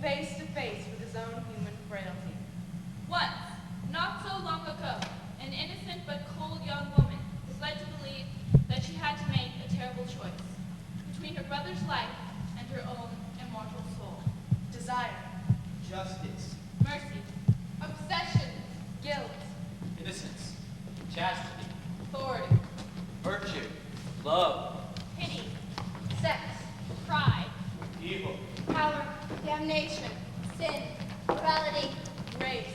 face to face with his own human frailty. Once, not so long ago, an innocent but cold young woman was led to believe that she had to make a terrible choice between her brother's life and her own immortal soul. Desire, Justice. Mercy, obsession, guilt, Innocence, chastity, authority, virtue, love, pity, sex, pride, evil, power, damnation, Sin, morality, race,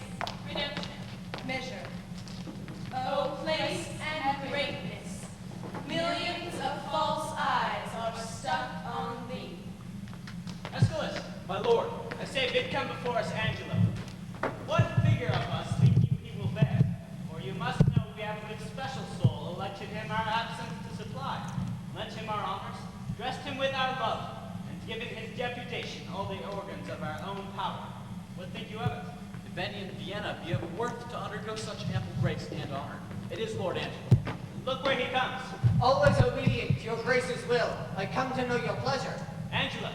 redemption. measure. Oh, place and greatness, millions of false eyes are stuck on thee. Aeschylus, my lord, I say bid come before us Angelo. What figure of us think you he will bear? For you must know we have with special soul elected him our absence to supply, lent him our honors, dressed him with our love, and given his deputation all the organs of our own power. What think you of it? if any in Vienna be of worth to undergo such ample grace and honor, it is Lord Angelo. Look where he comes. Always obedient to your grace's will, I come to know your pleasure. Angelo,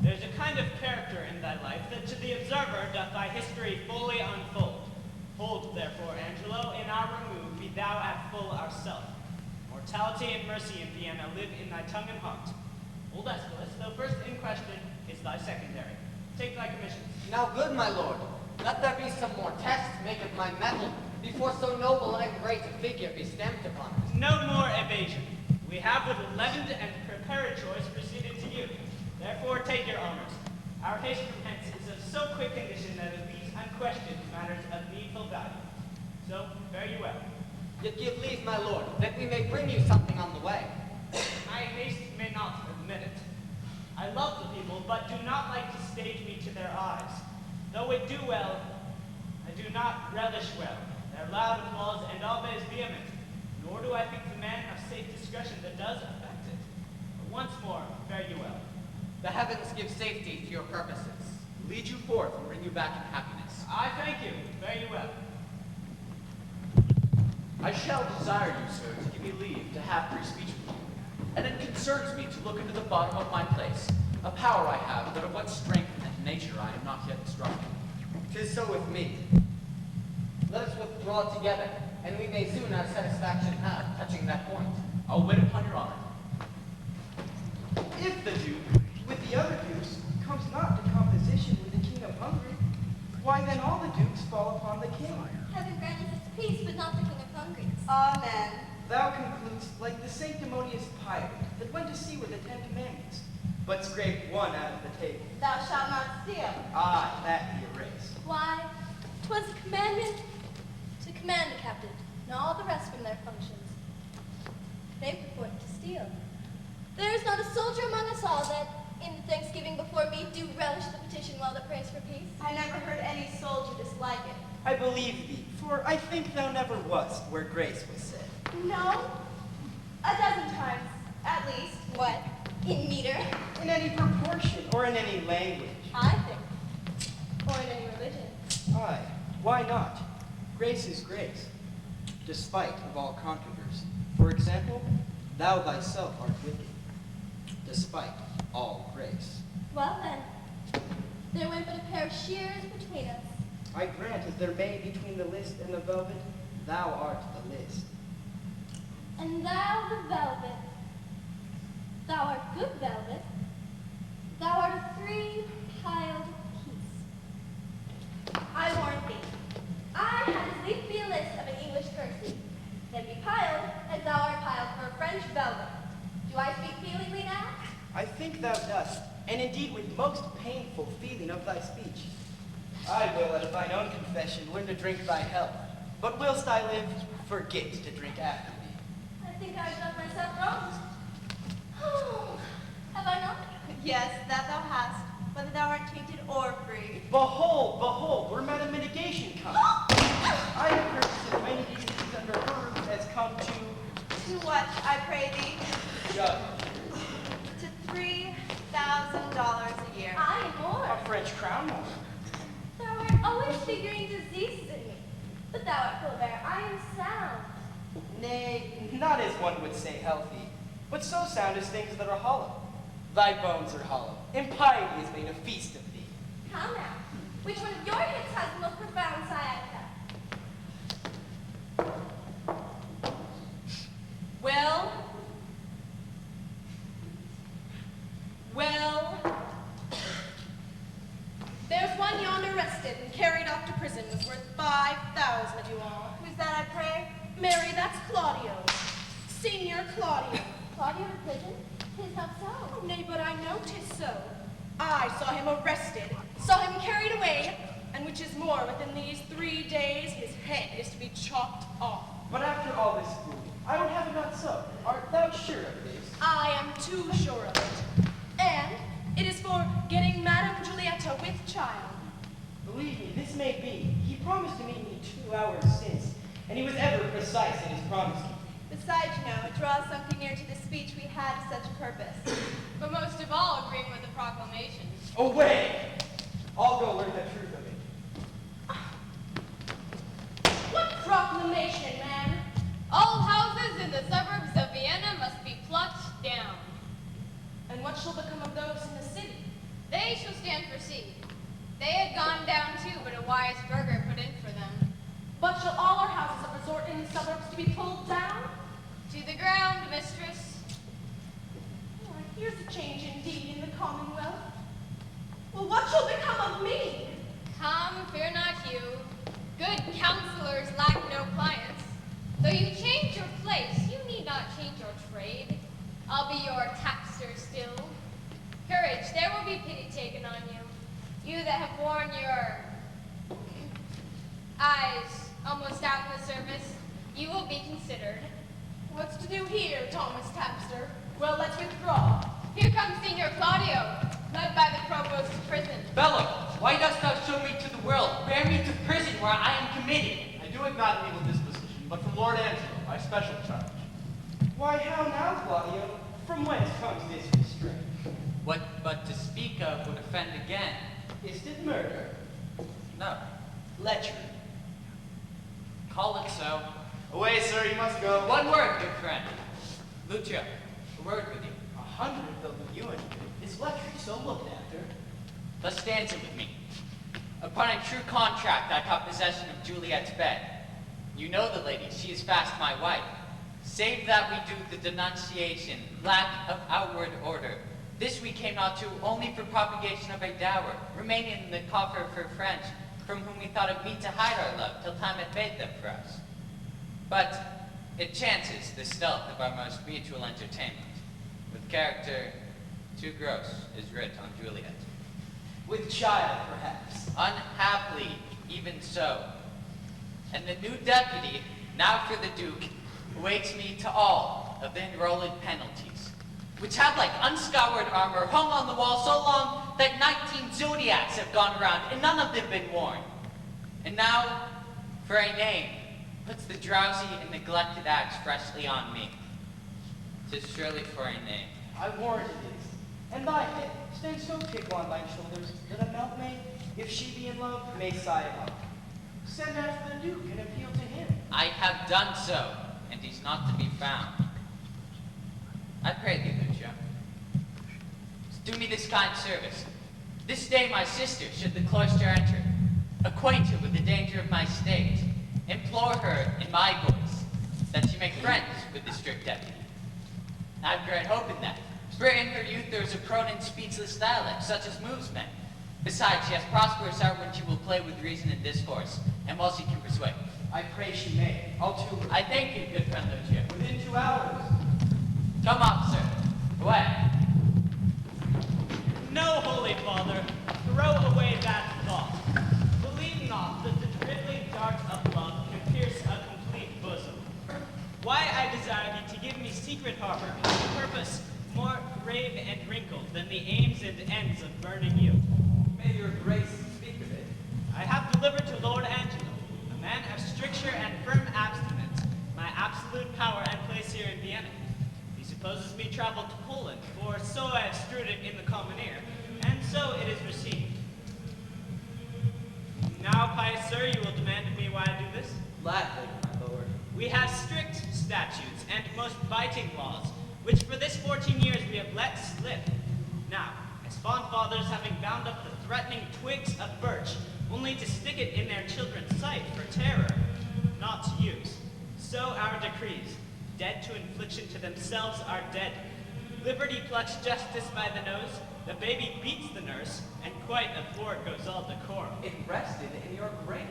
there's a kind of character in thy life that to the observer doth thy history fully unfold. Hold, therefore, Angelo, in our remove be thou at full ourself. Mortality and mercy in Vienna live in thy tongue and heart. Old Aeschylus, though first in question, is thy secondary. Take thy commissions. Now good, my lord, let there be some more test make of my mettle, before so noble and great a figure be stamped upon it. No more evasion. We have with leavened and prepared choice proceeded to you. Therefore take your honors. Our haste from hence is of so quick condition that it leaves unquestioned matters of needful value. So fare you well. Yet give leave, my lord, that we may bring you something on the way. My haste may not admit it. I love the people, but do not like to stage me to their eyes. Though it do well, I do not relish well their loud applause and always vehement, nor do I think the man of safe discretion that does affect it. But once more, fare you well. The heavens give safety to your purposes. Lead you forth and bring you back in happiness. I thank you. Fare you well. I shall desire you, sir, to give me leave to have free speech with you. And it concerns me to look into the bottom of my place, a power I have, but of what strength and nature I am not yet instructed. 'Tis so with me. Let us withdraw together, and we may soon our satisfaction have, touching that point. I'll wait upon your honor. If the Duke, with the other dukes, comes not to composition with the King of Hungary, why then all the dukes fall upon the king. heaven grant us its peace, but not the King of Hungary. Amen. Thou concludest like the sanctimonious pirate that went to sea with the 10 Commandments, but scraped one out of the table. Thou shalt not steal. Ah, that be erased. Why? 'Twas a commandment to command the captain, and all the rest from their functions. They purport to steal. There is not a soldier among us all that, in the Thanksgiving before me, do relish the petition while that prays for peace. I never heard any soldier dislike it. I believe thee, for I think thou never wast where grace was said. No, a dozen times, at least. What? In meter? In any proportion, or in any language. I think. Or in any religion. Aye, why not? Grace is grace, despite of all controversy. For example, thou thyself art wicked, despite all grace. Well then, there went but a pair of shears between us. I grant as there may between the list and the velvet, thou art the list. And thou the velvet. Thou art good velvet. Thou art a three-piled piece. I warn thee, I had as lief be a list of an English currency, than be piled as thou art piled for a French velvet. Do I speak feelingly now? I think thou dost, and indeed with most painful feeling of thy speech. I will, out of thine own confession, learn to drink thy health, but whilst I live, forget to drink after thee. I think I have done myself wrong. Oh, have I not? Yes, that thou hast, whether thou art tainted or free. Behold, behold, where Madam Mitigation comes. I have heard that many diseases under her roof has come to To what, I pray thee? judge. To $3,000 a year. I more. A French crown more. Thou art always figuring diseases in me. But thou art Colbert, I am sound. Nay, not as one would say healthy, but so sound as things that are hollow. Thy bones are hollow. Impiety is made a feast of thee. How now? Which one of your hits has the most profound sciatica? Well, there's one yonder arrested and carried off to prison was worth 5,000 of you all. Who's that, I pray? Mary, that's Claudio. Senior Claudio. Claudio in prison? Tis how so? Oh, nay, but I know 'tis so. I saw him arrested, saw him carried away, and which is more, within these 3 days, his head is to be chopped off. But after all this fooling, I would have it not so. Art thou sure of this? I am too sure of it. And it is for getting Madame Giulietta with child. Believe me, this may be. He promised to meet me 2 hours since, and he was ever precise in his promise keeping. Besides, it draws something near to the speech we had to such a purpose. But most of all, agreeing with the proclamation. Away! I'll go learn the truth of it. What proclamation, man? All houses in the suburbs of Vienna must be plucked down. And what shall become of those in the city? They shall stand for sea. They had gone down too, but a wise burgher put in for them. But shall all our houses of resort in the suburbs to be pulled down? To the ground, mistress. Why, here's a change indeed in the Commonwealth. Well, what shall become of me? Come, fear not you. Good counselors lack no clients. Though you change your place, you need not change your trade. I'll be your tapster still. Courage, there will be pity taken on you. You that have worn your eyes almost out in the service, you will be considered. What's to do here, Thomas Tapster? Well, let's withdraw. Here comes Senior Claudio, led by the provost to prison. Fellow, why dost thou show me to the world? Bear me to prison where I am committed. I do it not in evil disposition, but from Lord Angelo, by special charge. Why, how now, Claudio? From whence comes this restraint? What but to speak of would offend again. Is it murder? No, Lechery? call it so. Away, sir, you must go. One word, good friend. Lucio, a word with you. 100 of you and is lechery so looked after? Thus stands it with me. Upon a true contract, I caught possession of Juliet's bed. You know the lady, she is fast my wife. Save that we do the denunciation, lack of outward order. This we came not to only for propagation of a dower, remaining in the coffer of her French, from whom we thought it meet to hide our love till time had made them for us. But it chances the stealth of our most mutual entertainment, with character too gross, is writ on Juliet. With child, perhaps. Unhappily, even so. And the new deputy, now for the Duke, awaits me to all of the enrolled penalties, which have like unscoured armor hung on the wall so long that 19 zodiacs have gone around and none of them been worn. And now, for a name, puts the drowsy and neglected axe freshly on me. 'Tis surely for a name. I warrant it is. And thy head stands so thick on thine shoulders that a milkmaid, if she be in love, may sigh love. Send after the Duke and appeal to him. I have done so, and he's not to be found. I pray thee, Lucio, do me this kind service. This day my sister, should the cloister enter, acquaint her with the danger of my state, implore her in my voice that she make friends with the strict deputy. I have great hope in that, for in her youth there is a prone and speechless dialect, such as moves men. Besides, she has prosperous art when she will play with reason and discourse, and well she can persuade. I pray she may. I'll to her. I thank you, good friend Lucio. Within 2 hours. Come, officer, away. No, Holy Father, throw away that thought. Believe not that the dribbling dart of love can pierce a complete bosom. Why I desire thee to give me secret harbor, a purpose more grave and wrinkled than the aims and ends of burning you. May your grace speak of it. I have delivered to Lord Angelo, a man of stricture and firm abstinence, my absolute power and place here in Vienna. He supposes me traveled to Poland, for so I have strewed it in the common ear, and so it is received. Now, pious sir, you will demand of me why I do this? Gladly, my lord. We have strict statutes and most biting laws, which for this 14 years we have let slip. Now, as fond fathers having bound up the threatening twigs of birch, only to stick it in their children's sight for terror, not to use. So our decrees, dead to infliction to themselves, are dead. Liberty plucks justice by the nose, the baby beats the nurse, and quite athwart goes all decorum. It rested in your grace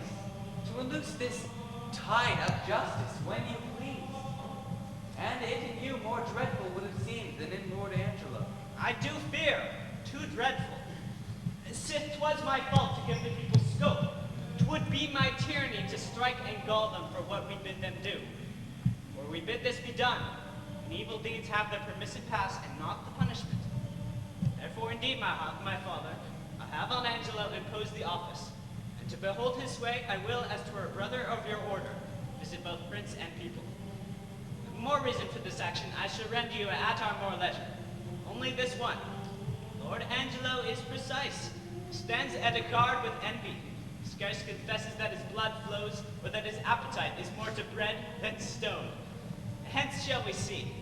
to loose this tide of justice when you pleased. And it in you more dreadful would have seemed than in Lord Angelo. I do fear, too dreadful. Sith 'twas my fault to give the people scope, 'twould be my tyranny to strike and gall them for what we bid them do. For we bid this be done, and evil deeds have their permissive pass and not the punishment. Therefore, indeed, my father, I have on Angelo imposed the office, and to behold his sway, I will, as to a brother of your order, visit both prince and people. With more reason for this action, I shall render you at our more leisure. Only this one. Lord Angelo is precise, stands at a guard with envy, scarce confesses that his blood flows, or that his appetite is more to bread than stone. Hence shall we see,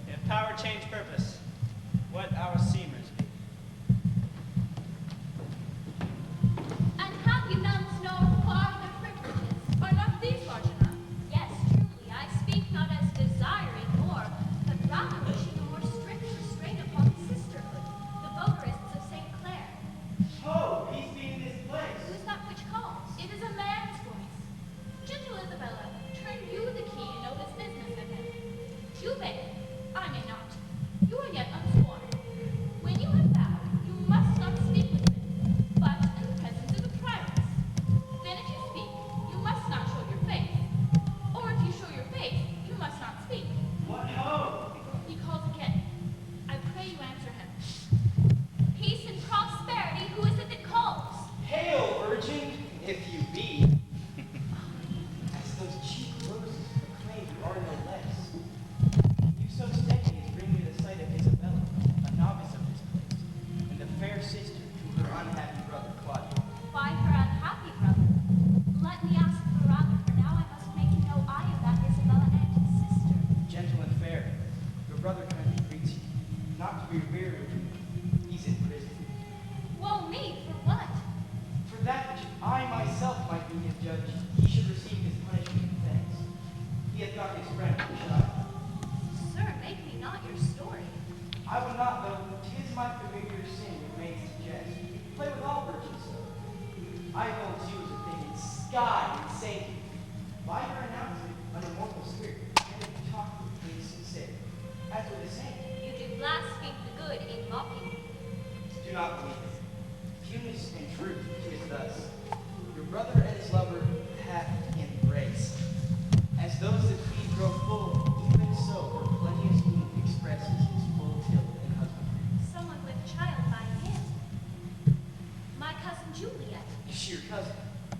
if power change purpose, what our seamers be. And have you none to know why the privileges? Are not these large enough? Yes, truly, I speak not as desiring more, but rather wishing a more strict restraint upon the sisterhood, the votarists of St. Clair. Ho, peace be in this place. Who is that which calls? It is a man's voice. Gentle Isabella, turn you the key and know this business of him. You may, I may not. You are yet unsworn. When you have vowed, you must not speak with him, but in the presence of the prioress. Then if you speak, you must not show your face. Or if you show your face, you must not speak. What ho? He calls again. I pray you answer him. Peace and prosperity, who is it that calls? Hail, virgin, if you be. As those cheap roses proclaim you are no less. You so steady as bring me the sight of Isabella, a novice of this place, and the fair sister to her unhappy brother Claudio. By her unhappy brother. Let me ask for rather, for now I must make you know I am that Isabella and his sister. Gentle and fair, your brother kindly greets you, not to be weary of you. He's in prison. Woe me, for what? For that which I myself might be his judge, he should receive his punishment and thanks. He hath got his friend, shot. Sir, make me not your story. I will not, though 'tis my familiar sin remains to jest. Play with all virgins so. I hold you as a thing in sky and saintly. By your announcement, an immortal spirit, and if you talk with me sincere, as with a saint. You do blaspheme the good in mocking. Do not believe it. Pureness and truth, 'tis thus. Your brother and his lover hath embraced. As those that feed grow full, even so her plenteous womb expresses his full till and husbandry. Someone with child by him. My cousin Juliet, Is she your cousin?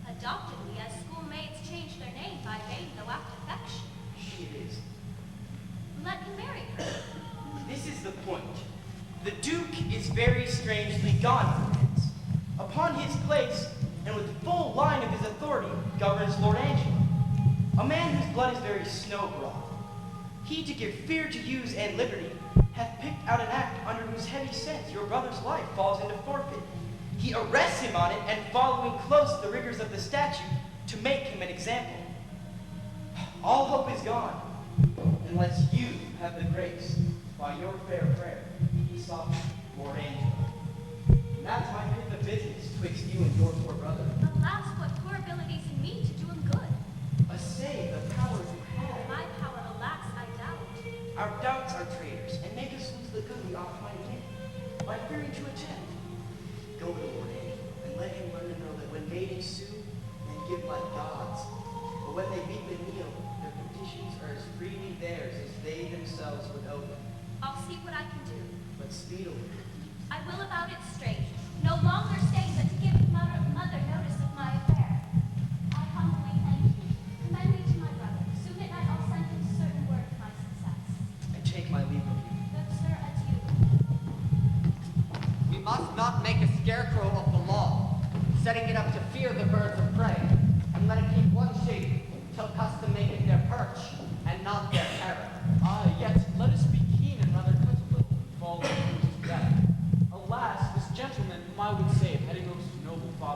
adopted me as schoolmates change their name by vain though apt affection. She it is. Let me marry her. This is the point. The Duke is very strangely gone from hence. Upon his place, and with full line of his authority, governs Lord Angelo, a man whose blood is very snow-broad. He, to give fear to use and liberty, hath picked out an act under whose heavy sense your brother's life falls into forfeit. He arrests him on it, and following close the rigors of the statute, to make him an example. All hope is gone, unless you have the grace, by your fair prayer, to soften Lord Angelo. And that's my bit of business twixt you and your poor brother. Alas, what poor abilities in me to do him good. Assay the power you have. My power, alas, I doubt. Our doubts are traitors, and make us lose the good we ought to win, by fearing to attempt. Go to Lord Angelo, and let him learn to know that when maidens sue, men give like gods. But when they beat the kneel, their petitions are as freely theirs as they themselves would owe them. I'll see what I can do. But speedily. I will about it straight. No longer stay but to give mother notice of my affair. I humbly thank you. Commend me to my brother. Soon at night I'll send him certain word of my success. I take my leave of you. Good sir, adieu. We must not make a scarecrow of the law, setting it up to fear the birds of prey, and let it keep one shape till custom make it their perch, and not their terror. Yet let us be keen and rather cut a little and fall to that. Alas, this gentleman whom I would save, heading over to noble father.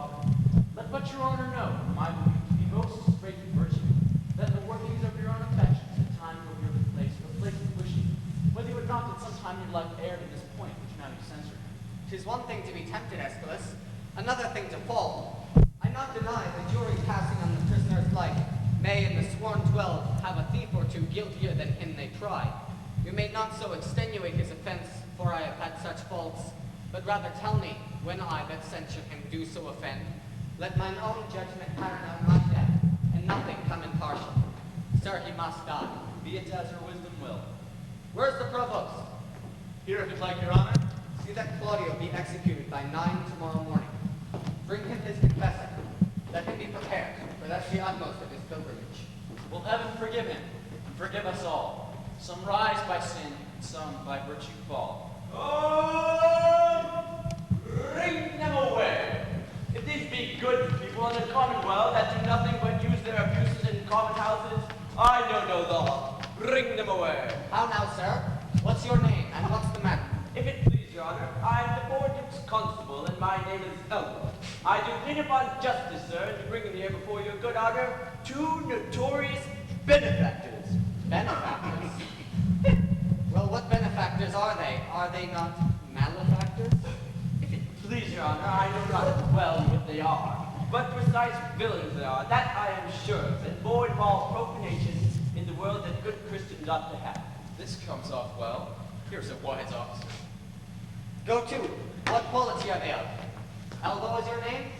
time your life erred in this point, which now you censor. 'Tis one thing to be tempted, Aeschylus, another thing to fall. I not deny the jury passing on the prisoner's life may in the sworn 12 have a thief or two guiltier than him they try. You may not so extenuate his offense, for I have had such faults, but rather tell me, when I that censure him do so offend, let mine own judgment pattern out my death, and nothing come impartial. Sir, he must die. Be it as your wisdom will. Where's the provost? Here, if you'd like, your honor. See that Claudio be executed by 9 tomorrow morning. Bring him his confessor. Let him be prepared, for that's the utmost of his pilgrimage. Will heaven forgive him, and forgive us all. Some rise by sin, and some by virtue fall. Oh, bring them away. If these be good people in the commonwealth that do nothing but use their abuses in common houses, I know no law. Bring them away. How now, sir? What's your name, and what's the matter? If it please your honor, I am the Borden's constable, and my name is Elmo. I do plead upon justice, sir, to bring in here before your good honor 2 notorious benefactors. Benefactors? Well, what benefactors are they? Are they not malefactors? If it please your honor, I know not well what they are, but precise villains they are, that I am sure of, and void of all profanation in the world that good Christians ought to have. This comes off well. Here's a wise officer. Go to. What quality are they of? Elbow is your name?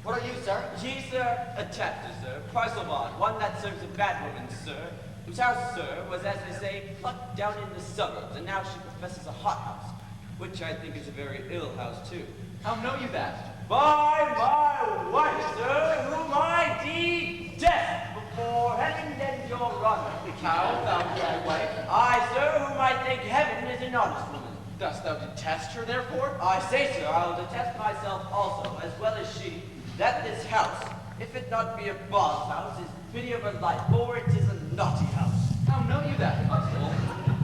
What are you, sir? Ye, sir, a chapter, sir, parcel bond, one that serves a bad woman, sir, whose house, sir, was, as they say, plucked down in the suburbs, and now she professes a hothouse, which I think is a very ill house, too. How know you that? By my wife, sir, whom I deed death before heaven and your honor. How thou thy wife? I, sir, whom I think heaven is an honest woman. Dost thou detest her, therefore? I say, sir, I will detest myself also, as well as she, that this house, if it not be a baw's house, is pity of her life, for it is a naughty house. How know you that, constable?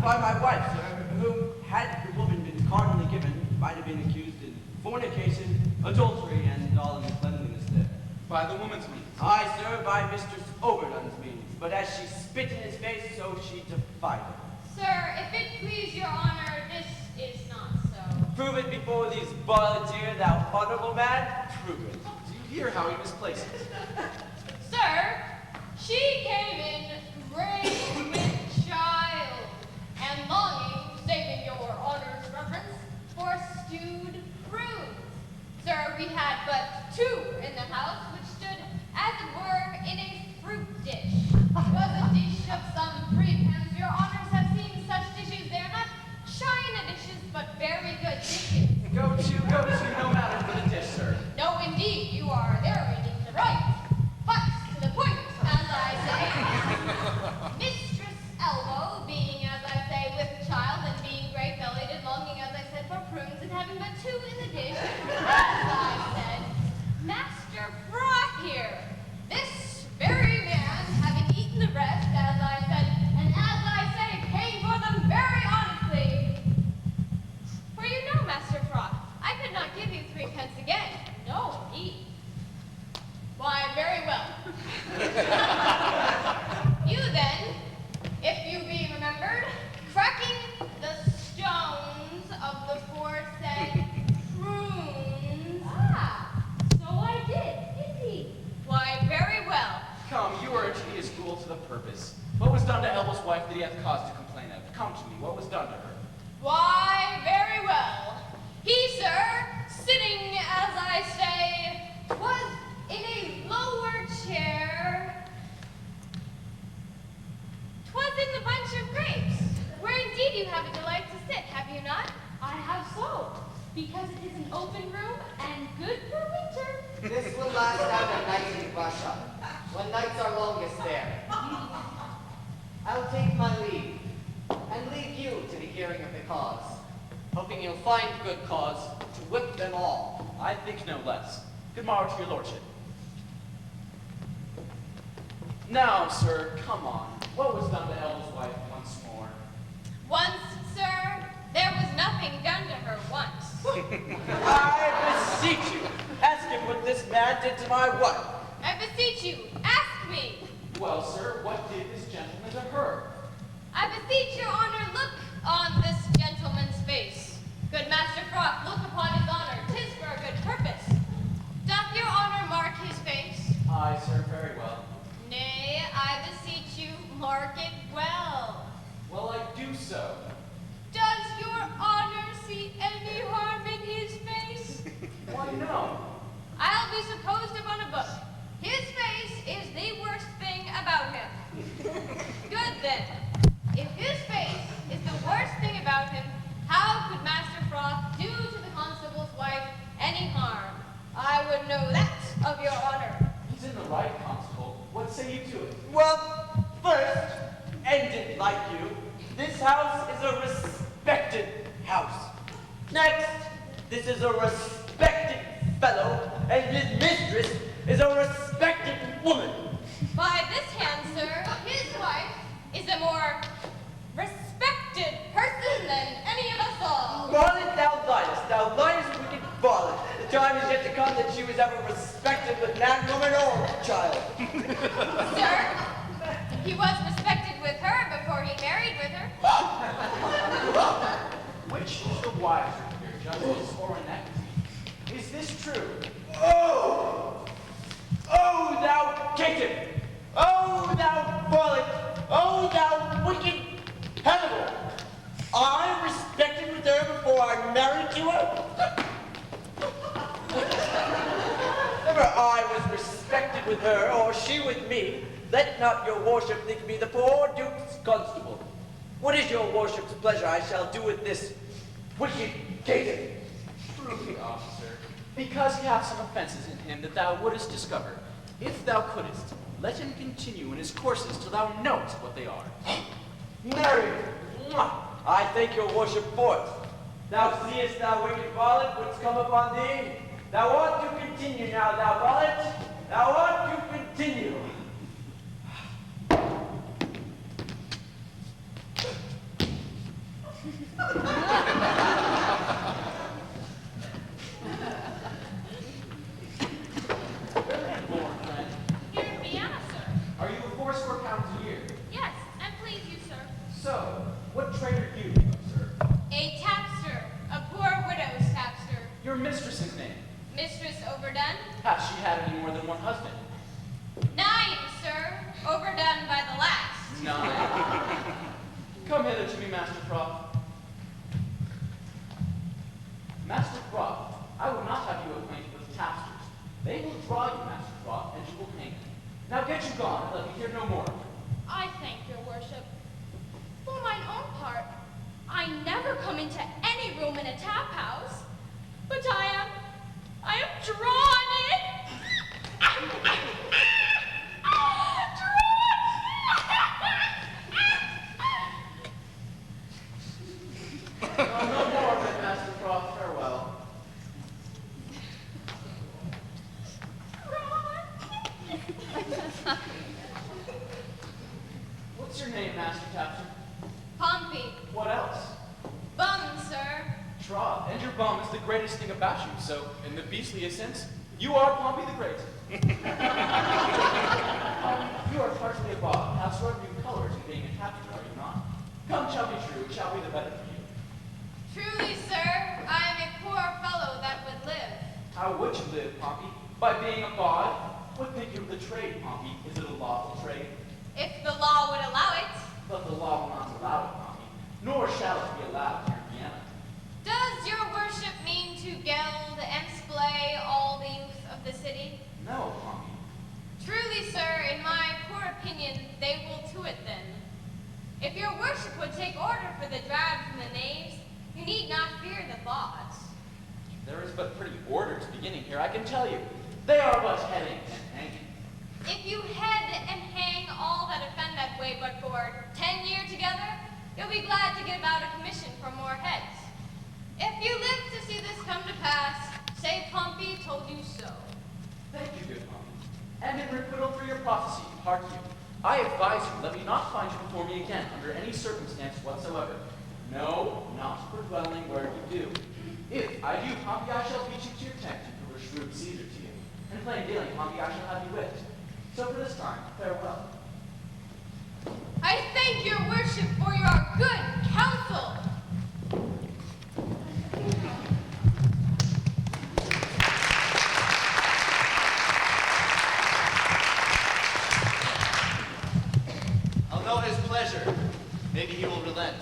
By my wife, sir, whom, had the woman been cardinally given, might have been accused in fornication, adultery, and all uncleanliness there. By the woman's means. I, sir, by Mistress Overdone's means, but as she spit in his face, so she defied him. Sir, if it please your honor, this is not so. Prove it before these varlets here, thou honorable man. Prove it. Do you hear how he misplaces? Sir, she came in brave with child, and longing, saving your honor's reverence, for stewed prunes. Sir, we had but 2 in the house, which stood, as it were, in a fruit dish. It was a dish of some pretense. Your honors have seen such dishes. They are not china dishes, but very good dishes. Go to, no matter for the dish, sir. No, indeed, you are there reading the right. But to the point, as I say. Mistress Elbow, being, as I say, with child and being great-bellied and longing, as I said, for prunes and having but 2 in the dish, as I said, Master Froth here, this very man, having eaten the rest, as I said, and as I say, paying for them very honestly. For you know, Master Froth, I could not give you 3 pence again. No, indeed. Why, very well. You then, if you be remembered, cracking the stones of the foresaid prunes. Ah, so I did, indeed. Why, very well. Come, you are a tedious fool to the purpose. What was done to Elbo's wife that he hath cause to complain of? Come to me, what was done to her? Why, very well. He, sir, sitting, as I say, was in a lower chair. 'Twas in the bunch of grapes, where indeed you have a delight to sit, have you not? I have so, because it is an open room and good for winter. This will last out a night in Russia, when nights are longest there. I'll take my leave, and leave you to the hearing of the cause, hoping you'll find good cause to whip them all. I think no less. Good morrow to your lordship. Now, sir, come on. What was done to Elbo's wife once more? Once, sir, there was nothing done to her once. I beseech you, ask him what this man did to my wife. I beseech you, ask me. Well, sir, what did this gentleman to her? I beseech your honor, look on this Next, this is a respected fellow, and his mistress is a respected woman. By this hand, sir, his wife is a more respected person than any of us all. Varlet, thou liest, wicked varlet. The time is yet to come that she was ever respected with man, woman, or child. Sir, he was respected with her before he married with her. Which is the wiser here, justice or inequity? Is this true? Oh, thou caitiff! Oh, thou varlet! Oh, thou wicked Hannibal! I respected with her before I married to her? Never I was respected with her, or she with me. Let not your worship think me the poor duke's constable. What is your worship's pleasure I shall do with this wicked caitiff? Truly, officer, because he hath some offenses in him that thou wouldest discover. If thou couldst, let him continue in his courses till thou knowest what they are. Marry, I thank your worship for it. Thou seest, thou wicked varlet, what's come upon thee. Thou ought to continue now, thou varlet. Thou ought to continue. Here in Vienna, sir. Are you a fourscore pounds a year? Yes, and please you, sir. So, what trade are you, sir? A tapster, a poor widow's tapster. Your mistress's name. Mistress Overdone? Hath she had any more than one husband? 9, sir. Overdone by the last. 9. Come hither to me, Master Croft. Master Croft, I would not have you acquainted with tapsters. They will draw you, Master Croft, and you will hang. Now get you gone, and let me hear no more. I thank your worship. For mine own part, I never come into any room in a tap house, but I am drawn in. No more of it, Master Croft. Farewell. What's your name, Master Tapster? Pompey. What else? Bum, sir. Trot, and your bum is the greatest thing about you, so in the beastliest sense, you are Pompey the Great. You are partially a bog, have sort of new colors in being a tapster, are you not? Come, shall be true, it shall be the better for you. Truly, sir, I am a poor fellow that would live. How would you live, Pompey? By being a bog? What think you of the trade, Pompey? Is it a lawful trade? If the law would allow it. But the law will not allow it, Pompey, nor shall it be allowed here in Vienna. Does your worship mean to geld and splay all the youth of the city? No, Pompey. Truly, sir, in my poor opinion, they will to it then. If your worship would take order for the drabs and the knaves, you need not fear the thought. There is but pretty orders beginning here, I can tell you. They are but heading and hanging. If you head and hang all that offend that way but for 10 years together, you'll be glad to give out a commission for more heads. If you live to see this come to pass, say Pompey told you so. Thank you, good Pompey. And in requital for your prophecy, hark you. I advise you, let me not find you before me again under any circumstance whatsoever. No, not for dwelling where you do. If I do, Pompey, I shall beat you to your tent and prove a shrewd Caesar to you. And plain dealing, Pompey, I shall have you whipped. So for this time, farewell. I thank your worship for your good counsel. I'll know his pleasure. Maybe he will relent.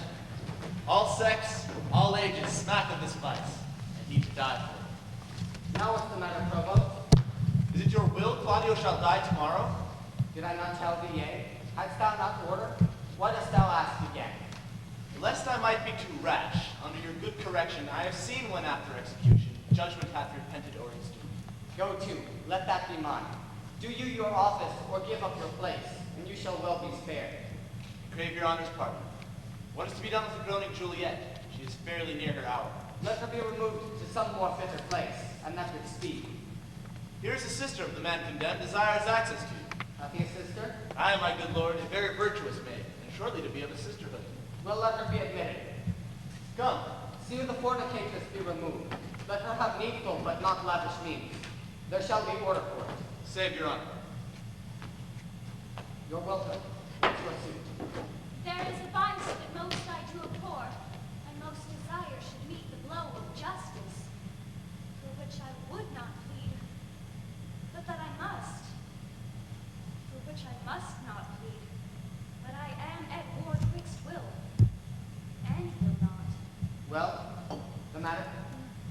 All sects, all ages smack of this vice, and he to die for it. Now what's the matter, Provost? Is it your will Claudio shall die tomorrow? Did I not tell thee yea? Hadst thou not order? Why dost thou ask again? Lest I might be too rash, under your good correction, I have seen when after execution, judgment hath repented or is due. Go to, let that be mine. Do you your office, or give up your place, and you shall well be spared. I crave your honor's pardon. What is to be done with the groaning Juliet? She She is fairly near her hour. Let her be removed to some more fitter place, and that with speed. Here is a sister of the man condemned, desires access to you. Hath he a sister? I, my good lord, a very virtuous maid, and shortly to be of a sisterhood. Well, let her be admitted. Come. See the fornicatress be removed. Let her have needful but not lavish means. There shall be order for it. Save your honor. You're welcome. What's your suit? There is a vice that most I do abhor, and most desire should meet the blow of justice, for which I would not plead, but that I must, for which I must not plead, but I am at war twixt will, and will not. Well, the matter?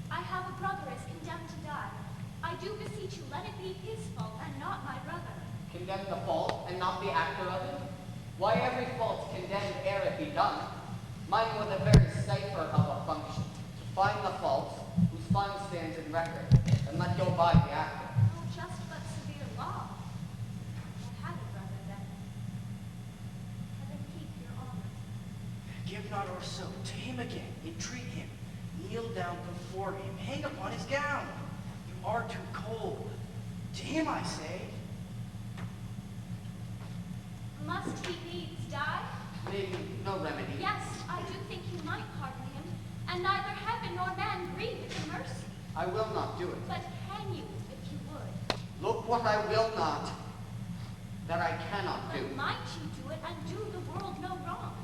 I have a brother is condemned to die. I do beseech you, let it be his fault, and not my brother. Condemn the fault, and not the actor of it? Why every fault condemned ere it be done? Mine was a very cipher of a function, to find the faults, whose fine stands in record, and let go by the actor. No just but severe law. I had a brother then. Heaven keep your honor. Give not or so to him again, entreat him, kneel down before him, hang upon his gown. You are too cold. To him I say, Must he needs die? Leave no remedy. Yes, I do think you might pardon him, and neither heaven nor man grieve at your mercy. I will not do it. But can you, if you would? Look what I will not, that I cannot do. But might you do it and do the world no wrong?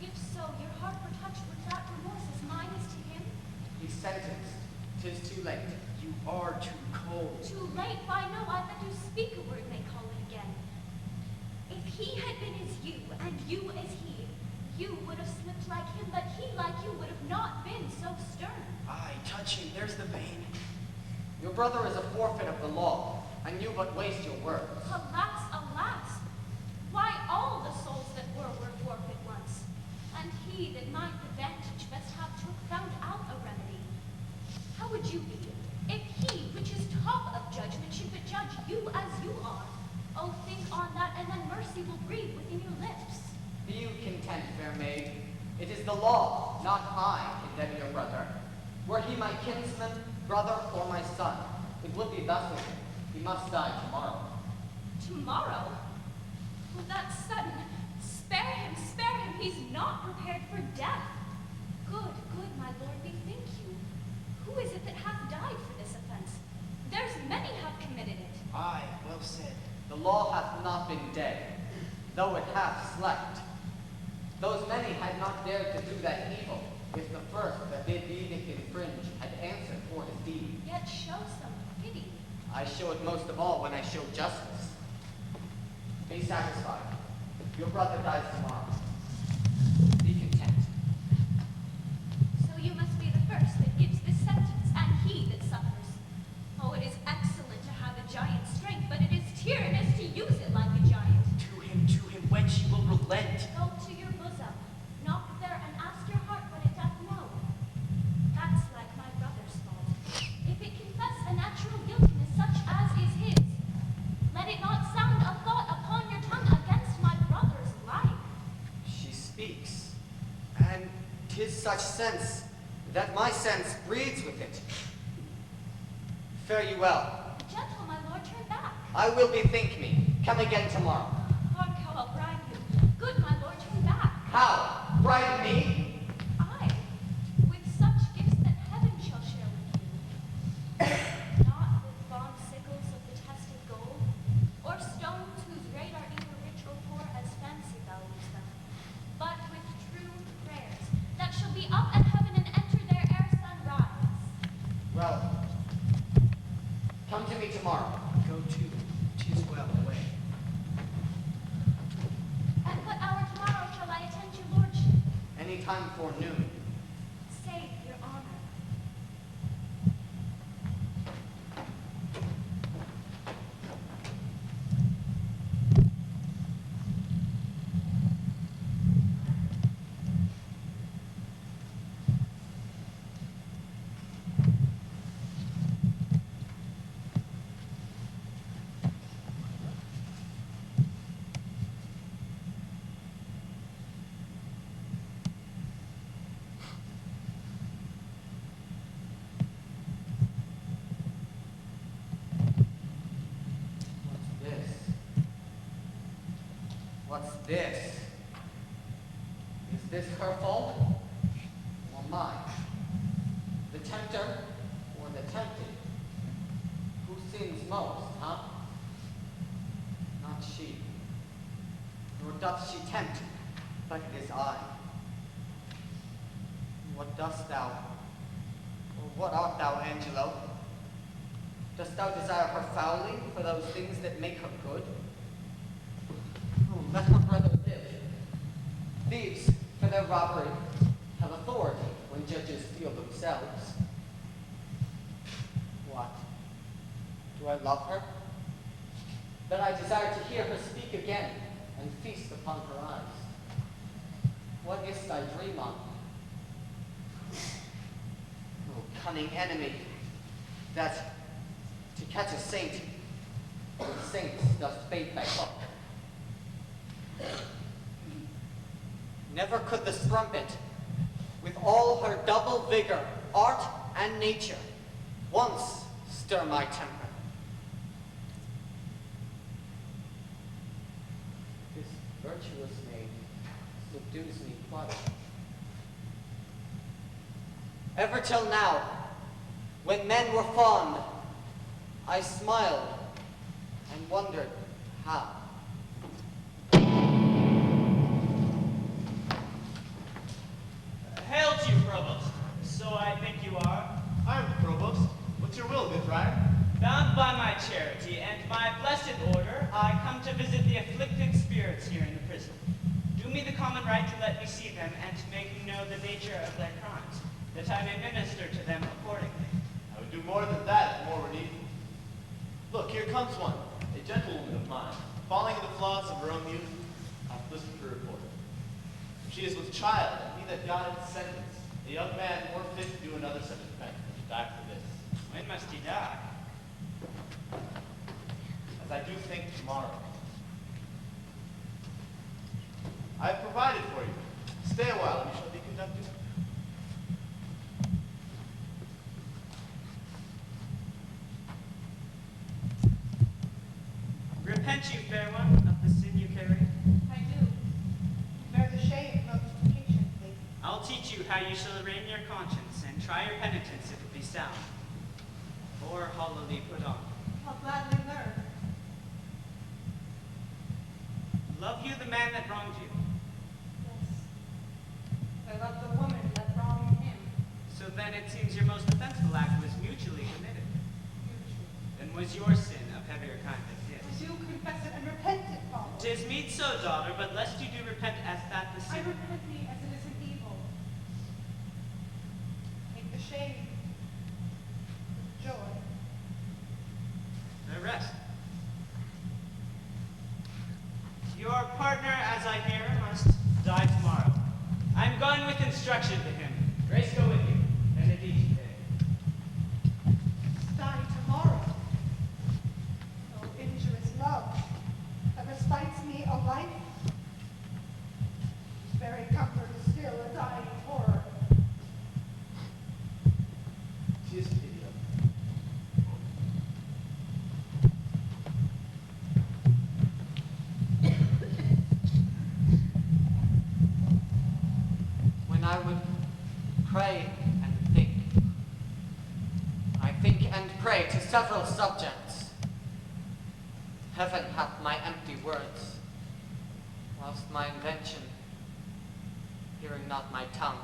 If so, your heart were touched with that remorse as mine is to him. He's sentenced. 'Tis too late. you are too cold. Too late, why no, I let you speak a word may call it again. If he had been as you, and you as he, you would have slipped like him, but he like you would have not been so stern. Aye, touch him, there's the vein. Your brother is a forfeit of the law, and you but waste your words. Alas, alas! Why all the souls that were forfeit once, and he that might the vantage best have took found out a remedy. How would you be, if he, which is top of judgment, should but judge you as you are? Oh, think on that, and then mercy will breathe within your lips. Be you content, fair maid. It is the law, not I, condemn your brother. Were he my kinsman, brother, or my son, it would be thus with him. He must die tomorrow. Tomorrow? Oh, that's sudden. Spare him, he's not prepared for death. Good, my lord, bethink you. Who is it that hath died for this offense? There's many have committed it. Aye, well said. The law hath not been dead, though it hath slept. Those many had not dared to do that evil, if the first that did edict infringe had answered for his deed. Yet show some pity. I show it most of all when I show justice. Be satisfied. Your brother dies tomorrow. Be content. So you must be the first that gives this sentence, and he that suffers. Oh, it is excellent to have a giant's strength, but it is tyrannous to use it like a giant. To him, when she will relent. Go to your bosom, knock there, and ask your heart what it doth know. That's like my brother's fault. If it confess a natural guiltiness such as is his, let it not sound a thought upon your tongue against my brother's life. She speaks, and 'tis such sense that my sense breeds with it. Fare you well. Gentle, my lord, turn back. I will bethink me. Come again tomorrow. Hark how I'll bribe you. Good, my lord, turn back. How? Bribe me? Aye, with such gifts that heaven shall share with you. Not with bond sickles of the tested gold, or stones whose rate are either rich or poor as fancy values them, but with true prayers that shall be up at heaven and enter there ere sunrise. Well, come to me tomorrow. Go to, 'tis well away. At what hour tomorrow shall I attend your lordship? Any time before noon. Save your honor. What's this? Is this her fault? Or mine? The tempter or the tempted? Who sins most, huh? Not she. Nor doth she tempt, but it is I. What dost thou? Or what art thou, Angelo? Dost thou desire her foully for those things that make her good? Oh, let her brother live. Thieves, for their robbery, have authority when judges feel themselves. What? Do I love her? That I desire to hear her speak again and feast upon her eyes. What is thy dream on? Oh, cunning enemy, that to catch a saint, with saints dost bait thy hook. Never could the strumpet, with all her double vigor, art and nature, once stir my temper. This virtuous maid subdues me quite. Ever till now, when men were fond, I smiled and wondered how. Hail to you, Provost. So I think you are. I'm the provost. What's your will, good friar? Bound by my charity and my blessed order, I come to visit the afflicted spirits here in the prison. Do me the common right to let me see them and to make me know the nature of their crimes, that I may minister to them accordingly. I would do more than that if more were needful. Look, here comes one, a gentlewoman of mine, falling in the flaws of her own youth. I've listened to her report. She is with child, and he that got its sentence, a young man more fit to do another such offense than to die for this. When must he die? As I do think tomorrow. I have provided for you. Stay a while, and you shall be conducted. Repent you, fair one, of the sin you carry. I do. Bear the shame most patiently. I'll teach you how you shall arraign your conscience and try your penitence if it be sound, or hollowly put on. I'll gladly learn. Love you the man that wronged you. Yes. I love the woman that wronged him. So then it seems your most offensive act was mutually committed. Then was your sin of heavier kind than I his. do confess it and repent it, Father. 'Tis meet so, daughter, but lest you do repent as that the I sin. repent thee as it is an evil. Take the shame with joy. The rest. Your partner, as I hear, must die tomorrow. I'm going with instruction to him. Grace go with you. Benedicite. Die tomorrow. Oh, injurious love, that respites me a life, whose very comfort is still a dying horror. She is pitiable. When I would pray and think, I think and pray to several subjects. Heaven hath my empty words, whilst my invention, hearing not my tongue,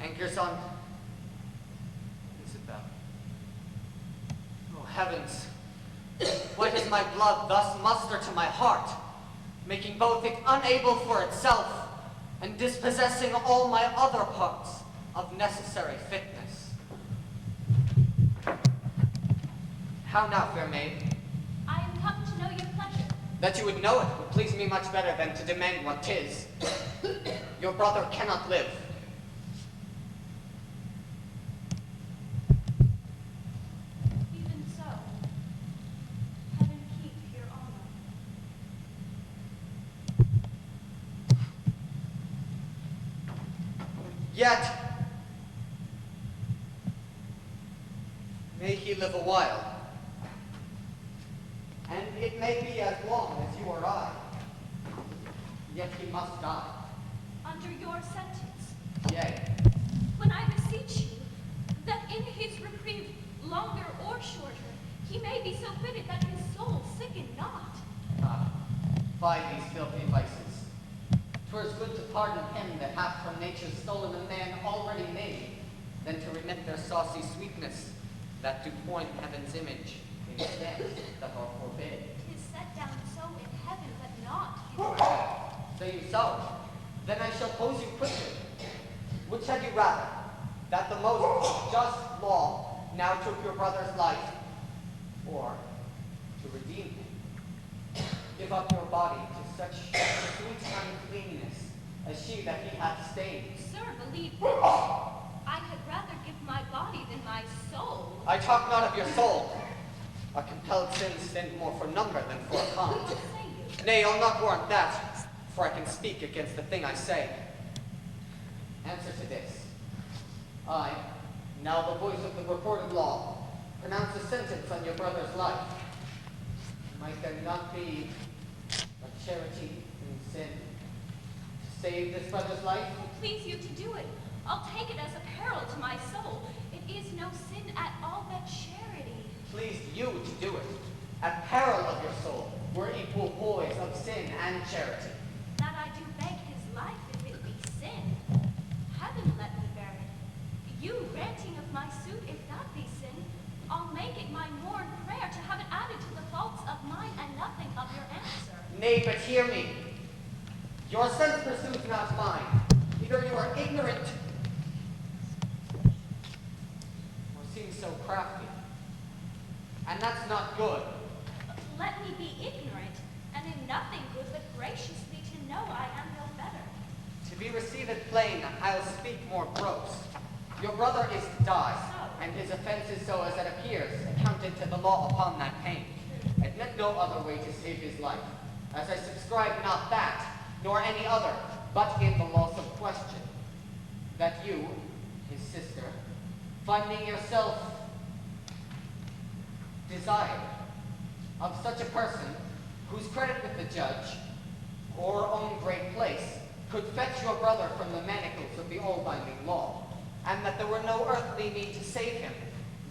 anchors on Isabel. Oh heavens, why does my blood thus muster to my heart, making both it unable for itself and dispossessing all my other parts of necessary fitness? How now, fair maid? I am come to know your pleasure. That you would know it would please me much better than to demand what 'tis. Your brother cannot live. Even so, heaven keep your honor. Yet, may he live a while. And it may be as long as you or I. yet he must die. Under your sentence, Yea, when I beseech you, that in his reprieve, longer or shorter, he may be so fitted that his soul sicken not. By these filthy vices. 'Twere good to pardon him that hath from nature stolen a man already made, than to remit their saucy sweetness, that do point heaven's image in steps that are forbid. 'Tis set down so in heaven, but not in Say you so? Then I shall pose you quickly. Which had you rather, that the most just law now took your brother's life, or to redeem him? Give up your body to such sweet uncleanness as she that he hath stained. Sir, believe this. I had rather give my body than my soul. I talk not of your soul. A compelled sin sinned more for number than for a kind. What say you? Nay, I'll not warrant that, for I can speak against the thing I say. Answer to this. I, now the voice of the reported law, pronounce a sentence on your brother's life. Might there not be a charity in sin to save this brother's life? It please you to do it. I'll take it as a peril to my soul. It is no sin at all but charity. Pleased you to do it, at peril of your soul, we're equal boys of sin and charity. That I do beg his life if it be sin. Heaven let me bear it. You ranting of my suit, if that be sin, I'll make it my morn prayer to have it added to the faults of mine and nothing of your answer. Nay, but hear me. Your sense pursues not mine. Either you are ignorant, or seem so crafty. And that's not good. Let me be ignorant, and in nothing good, but graciously to know I am no better. To be received plain, I'll speak more gross. Your brother is to die, and his offense is so as it appears, accounted to the law upon that pain. Admit no other way to save his life, as I subscribe not that, nor any other, but in the loss of question, that you, his sister, finding yourself desired of such a person whose credit with the judge, or own great place, could fetch your brother from the manacles of the all-binding law, and that there were no earthly need to save him,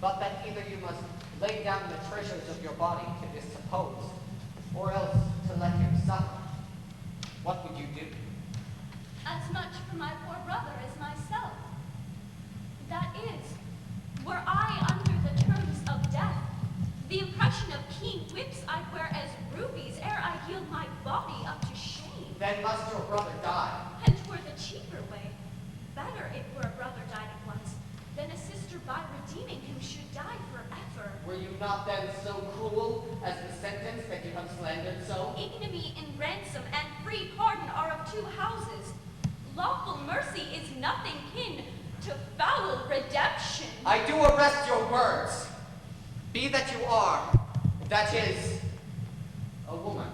but that either you must lay down the treasures of your body to this supposed, or else to let him suffer. What would you do? As much for my poor brother as myself. That is, were I under the terms of death, the impression of keen whips I'd wear as rubies ere I yield my body up to shame. Then must your brother die. And 'twere the cheaper way. Better it were a brother died at once, than a sister by redeeming him should die forever. Were you not then so cruel as the sentence that you have slandered so? Ignominy in ransom and free pardon are of two houses. Lawful mercy is nothing kin to foul redemption. I do arrest your words. Be that you are, that is, a woman.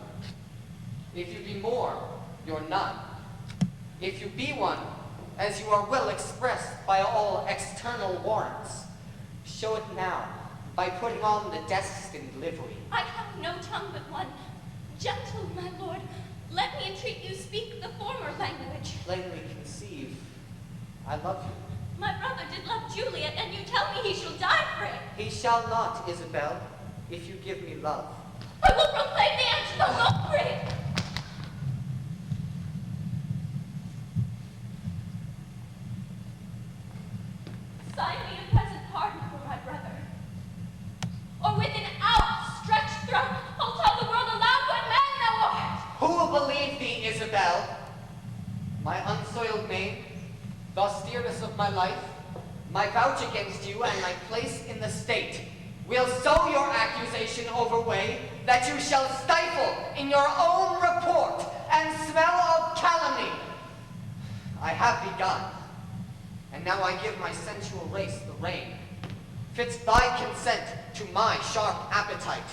If you be more, you're none. If you be one, as you are well expressed by all external warrants, show it now by putting on the destined livery. I have no tongue but one. Gentle, my lord, let me entreat you speak the former language. Plainly conceive, I love you. My brother did love Juliet, and you tell me he shall die for it. He shall not, Isabel, if you give me love. I will proclaim the end to the law for it. Sign me a present pardon for my brother. Or with an outstretched throat, I'll tell the world aloud what man thou art. Who will believe thee, Isabel? My unsoiled maid, the austereness of my life, my vouch against you, and my place in the state, will so your accusation overweigh that you shall stifle in your own report and smell of calumny. I have begun, and now I give my sensual race the rein. Fits thy consent to my sharp appetite.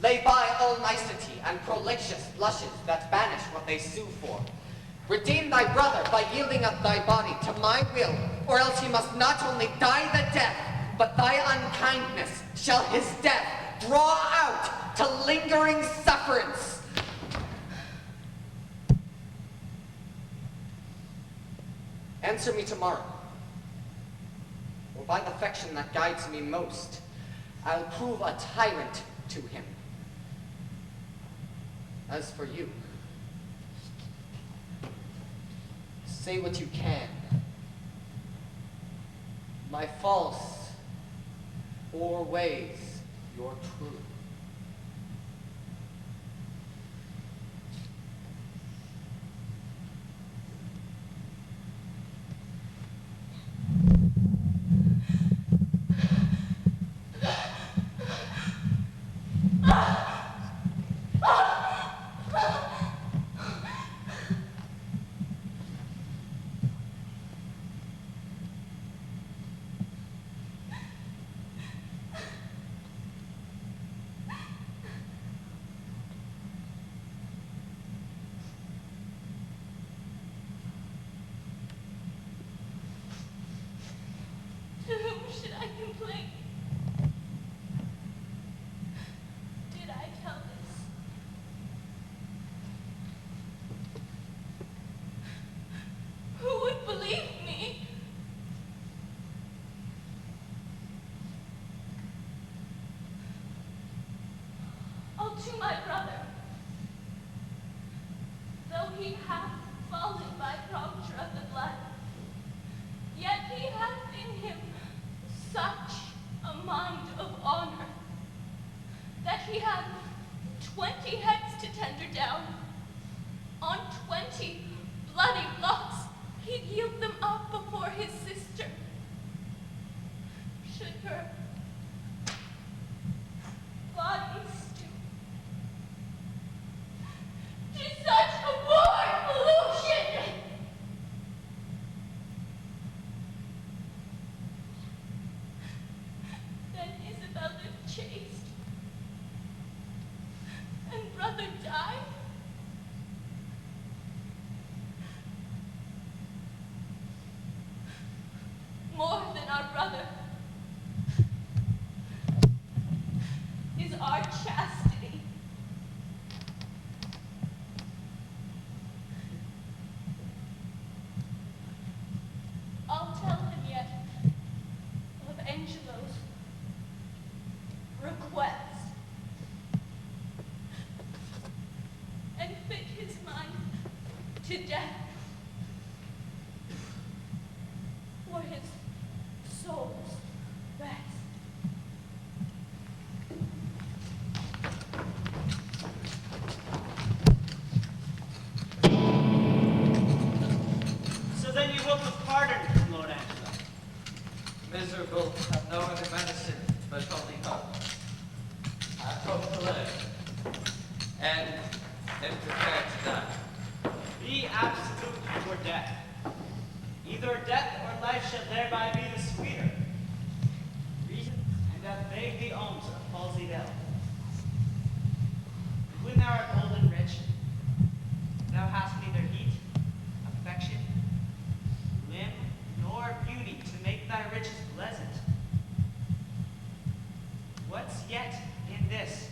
Lay by all nicety and prolixious blushes that banish what they sue for. Redeem thy brother by yielding up thy body to my will, or else he must not only die the death, but thy unkindness shall his death draw out to lingering sufferance. Answer me tomorrow. Or by the affection that guides me most, I'll prove a tyrant to him. As for you, say what you can. My false or ways your true. To whom should I complain? Did I tell this? Who would believe me? Oh, to my brother, though he hath fallen by prompture of the blood, yet he hath in him such a mind of honor that he had 20 heads to tender down. On 20 bloody blocks, he'd yield them up before his sister. Should her body stoop to such a war pollution? Then Isabel lived chaste, and brother died. More than our brother is our chastity. I'll tell him yet of Angelo's request and fit his mind to death for his soul's rest. So then you hope of pardon from Lord Angelo. Miserable have no other medicine but only hope. I hope to live, and am prepared to die. Be absolute for death. Either death or life shall thereby be the sweeter. Reason and that vague the alms of palsied elf. When thou art old and rich, thou hast neither heat, affection, limb, nor beauty to make thy riches pleasant. What's yet in this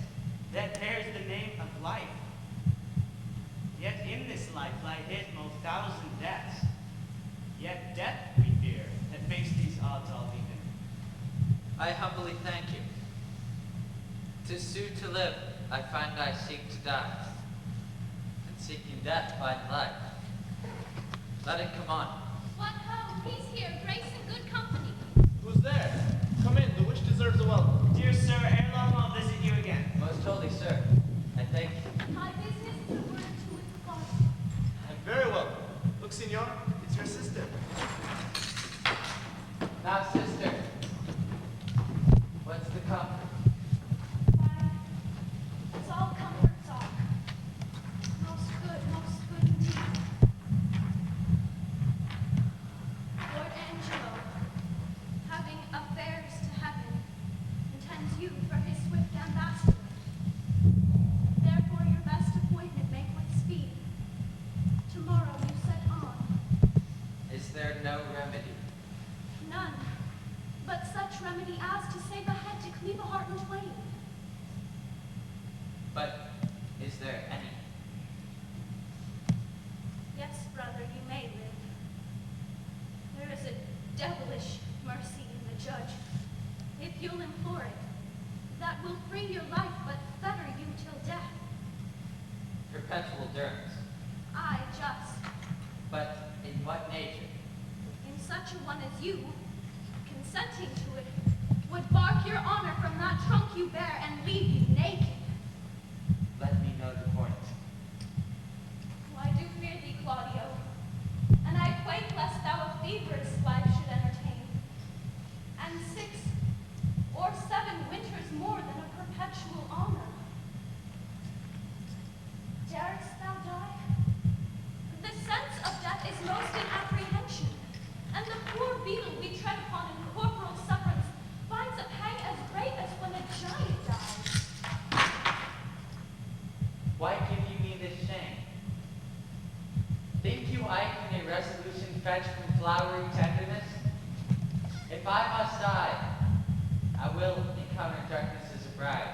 that bears the name of life? Yet in this life lie hid most thousand deaths. Yet death we fear, that makes these odds all even. I humbly thank you. 'Tis sue to live, I find I seek to die, and seeking death find life. Let it come on. What ho, he's here, grace and good company. Who's there? Come in, the witch deserves a welcome. Dear sir, ere long I'll visit you again. Most holy sir, I thank you. My business is a word to with God. Very well. Look, senor, it's your sister. Now, sister, what's the comfort? It's all comfort talk. Most good indeed. Lord Angelo, having affairs to heaven, intends you for his swift ambassador. Therefore your best appointment make with speed. Tomorrow you set on. Is there no remedy? None, but such remedy as to save a head to cleave a heart in twain. But is there any? Yes, brother, you may live. you'll implore it, that will free your life but fetter you till death. Perpetual durance. I just, But in what nature? in such a one as you, consenting to it, would bark your honor from that trunk you bear and leave you naked. Let me know the point. I do fear thee, Claudio, and I quake lest thou a feverous life should entertain, and 6 or 7 winters more than a perpetual honor. Darest thou die? The sense of death is most in apprehension, and the poor beetle we tread upon in corporal sufferance finds a pang as great as when a giant dies. Why give you me this shame? Think you I can a resolution fetch from flowery tenderness? If I must die, I will encounter darkness as a bride,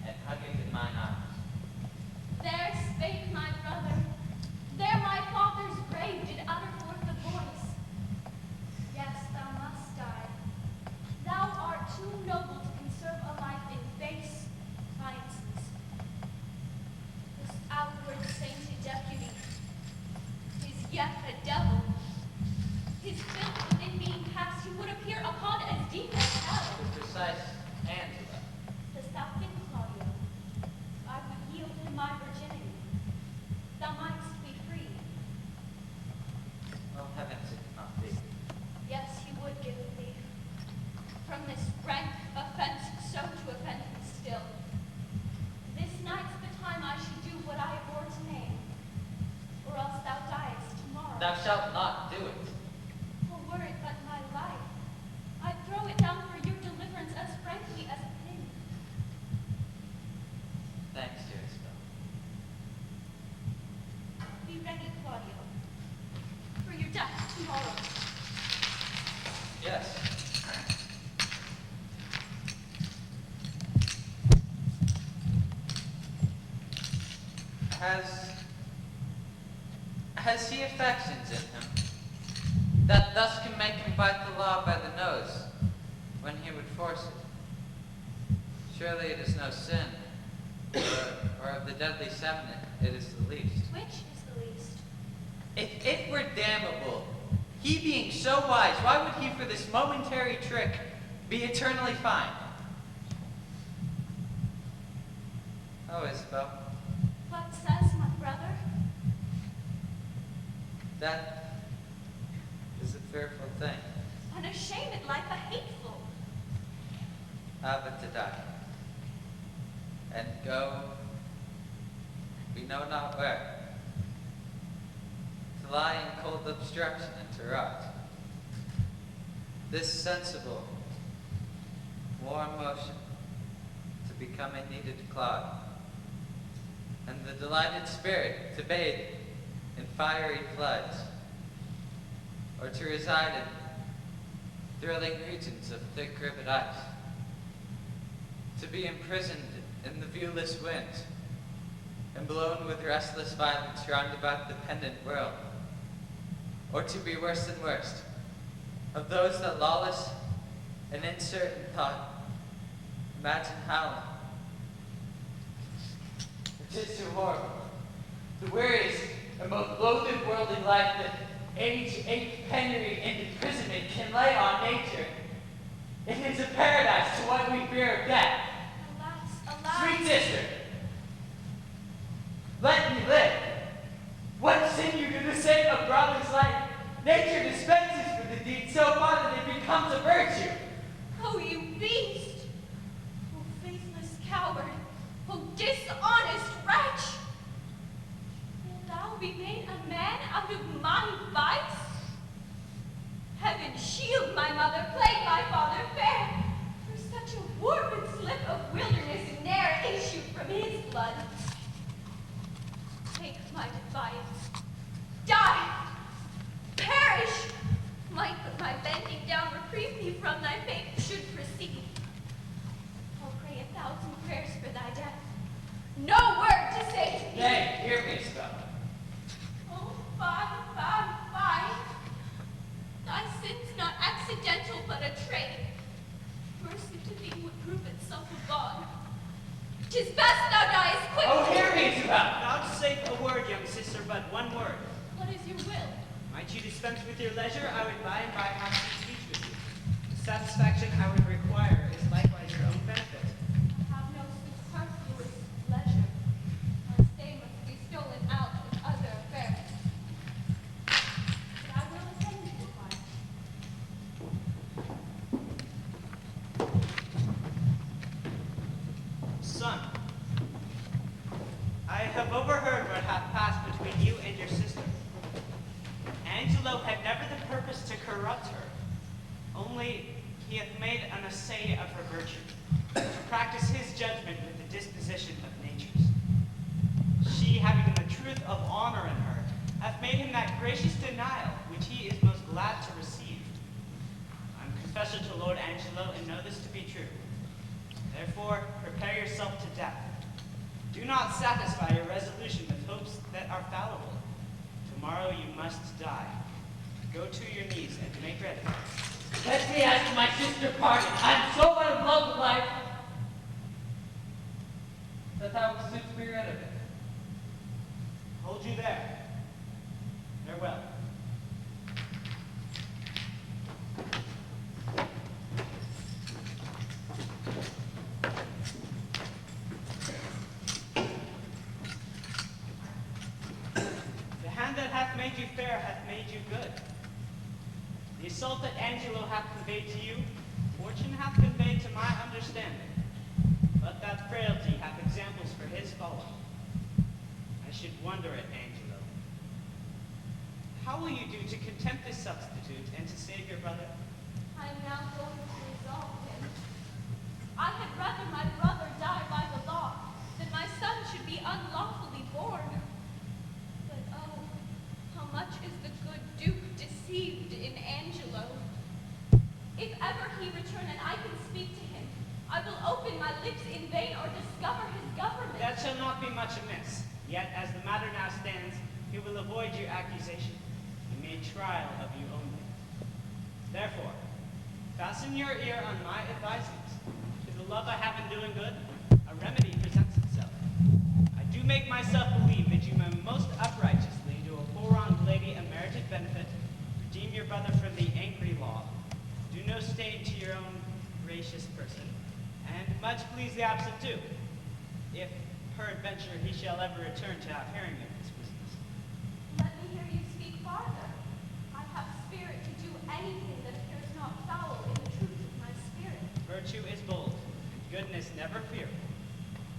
and hug it in mine arms. There spake my brother, there my father's grave did utter forth the voice. Yes, thou must die. Thou art too noble to conserve a life in base defiances. This outward sainted deputy is yet a devil. His filth within being past, he would appear upon as deep as hell. The precise Angela. Dost thou think, Claudio, I would yield him my virginity? Thou mightst be free. Well, heavens, it cannot be. Yes, he would give it thee. From this rank offense, so to offend him still. This night's the time I should do what I abhor to name, or else thou diest tomorrow. Thou shalt not do it. Oh, were it but my life, I'd throw it down for your deliverance as frankly as a pin. Thanks, dearest Belle. Be ready, Claudio, for your death tomorrow. Yes. Has he affections in him that thus can make him bite the law by the nose when he would force it? Surely it is no sin, or of the deadly 7 it is the least. Which is the least? If it were damnable, he being so wise, why would he for this momentary trick be eternally fined? Oh, Isabel, What says my brother? that is a fearful thing. Unashamed like a hateful. But to die. And go, we know not where. To lie in cold obstruction and to rot. This sensible, warm motion to become a kneaded clod. And the delighted spirit to bathe in fiery floods, or to reside in thrilling regions of thick-ribbed ice, to be imprisoned in the viewless winds, and blown with restless violence round about the pendant world, or to be worse than worst, of those that lawless and uncertain thought imagine howling. It is too horrible. The weariest and most loathed worldly life that age, ache, penury, and imprisonment can lay on nature. It is a paradise to what we fear of death. Alas, alas. Sweet sister, let me live. What sin you do to save a brother's life? Nature dispenses for the deed so far that it becomes a virtue. Oh, you beast! Oh, faithless coward! Oh, dishonest wretch! Wilt thou be made a man out of my vice? Heaven shield my mother, plague my father fair, for such a warped slip of wilderness ne'er issued from 'Tis best thou diest quickly. Oh, hear me, Isabel! Vouchsafe a word, young sister, but one word. What is your will? Might you dispense with your leisure, I would by and by have some speech with you. The satisfaction I would require is likewise your own benefit. I have no superfluous leisure. My stay must be stolen out with other affairs. But I will attend to your wife. Son, I have overheard what hath passed between you and your sister. Angelo had never the purpose to corrupt her, only he hath made an essay of her virtue, to practice his judgment with the disposition of natures. She, having the truth of honor in her, hath made him that gracious denial which he is most glad to receive. I am confessor to Lord Angelo, and know this to be true. Therefore, prepare yourself to death. Do not satisfy your resolution with hopes that are fallible. Tomorrow you must die. Go to your knees and make ready. Let me ask my sister pardon. I'm so out of love with life that thou wilt soon be rid of it. Hold you there. Farewell. The hand that hath made you fair hath made you good. The assault that Angelo hath conveyed to you, fortune hath conveyed to my understanding. But that frailty hath examples for his following. I should wonder at Angelo. How will you do to contempt this substitute and to save your brother? I am now going to resolve him. I had rather my brother die by the law than my son should be unlawfully born. But oh, how much is the good Duke deceived in Angelo. If ever he return and I can speak to him, I will open my lips in vain or discover his government. That shall not be much amiss. Yet, as the matter now stands, he will avoid your accusation. He made trial of you only. Therefore, fasten your ear on my advisement. To the love I have in doing good, a remedy presents itself. I do make myself believe that you may most uprighteously do a poor wronged lady a merited benefit, redeem your brother from the angry law, do no stain to your own gracious person, and much please the absent too, if peradventure he shall ever return to our hearing of this business. Let me hear you speak farther. I have spirit to do anything that appears not foul in the truth of my spirit. Virtue is bold, and goodness never fearful.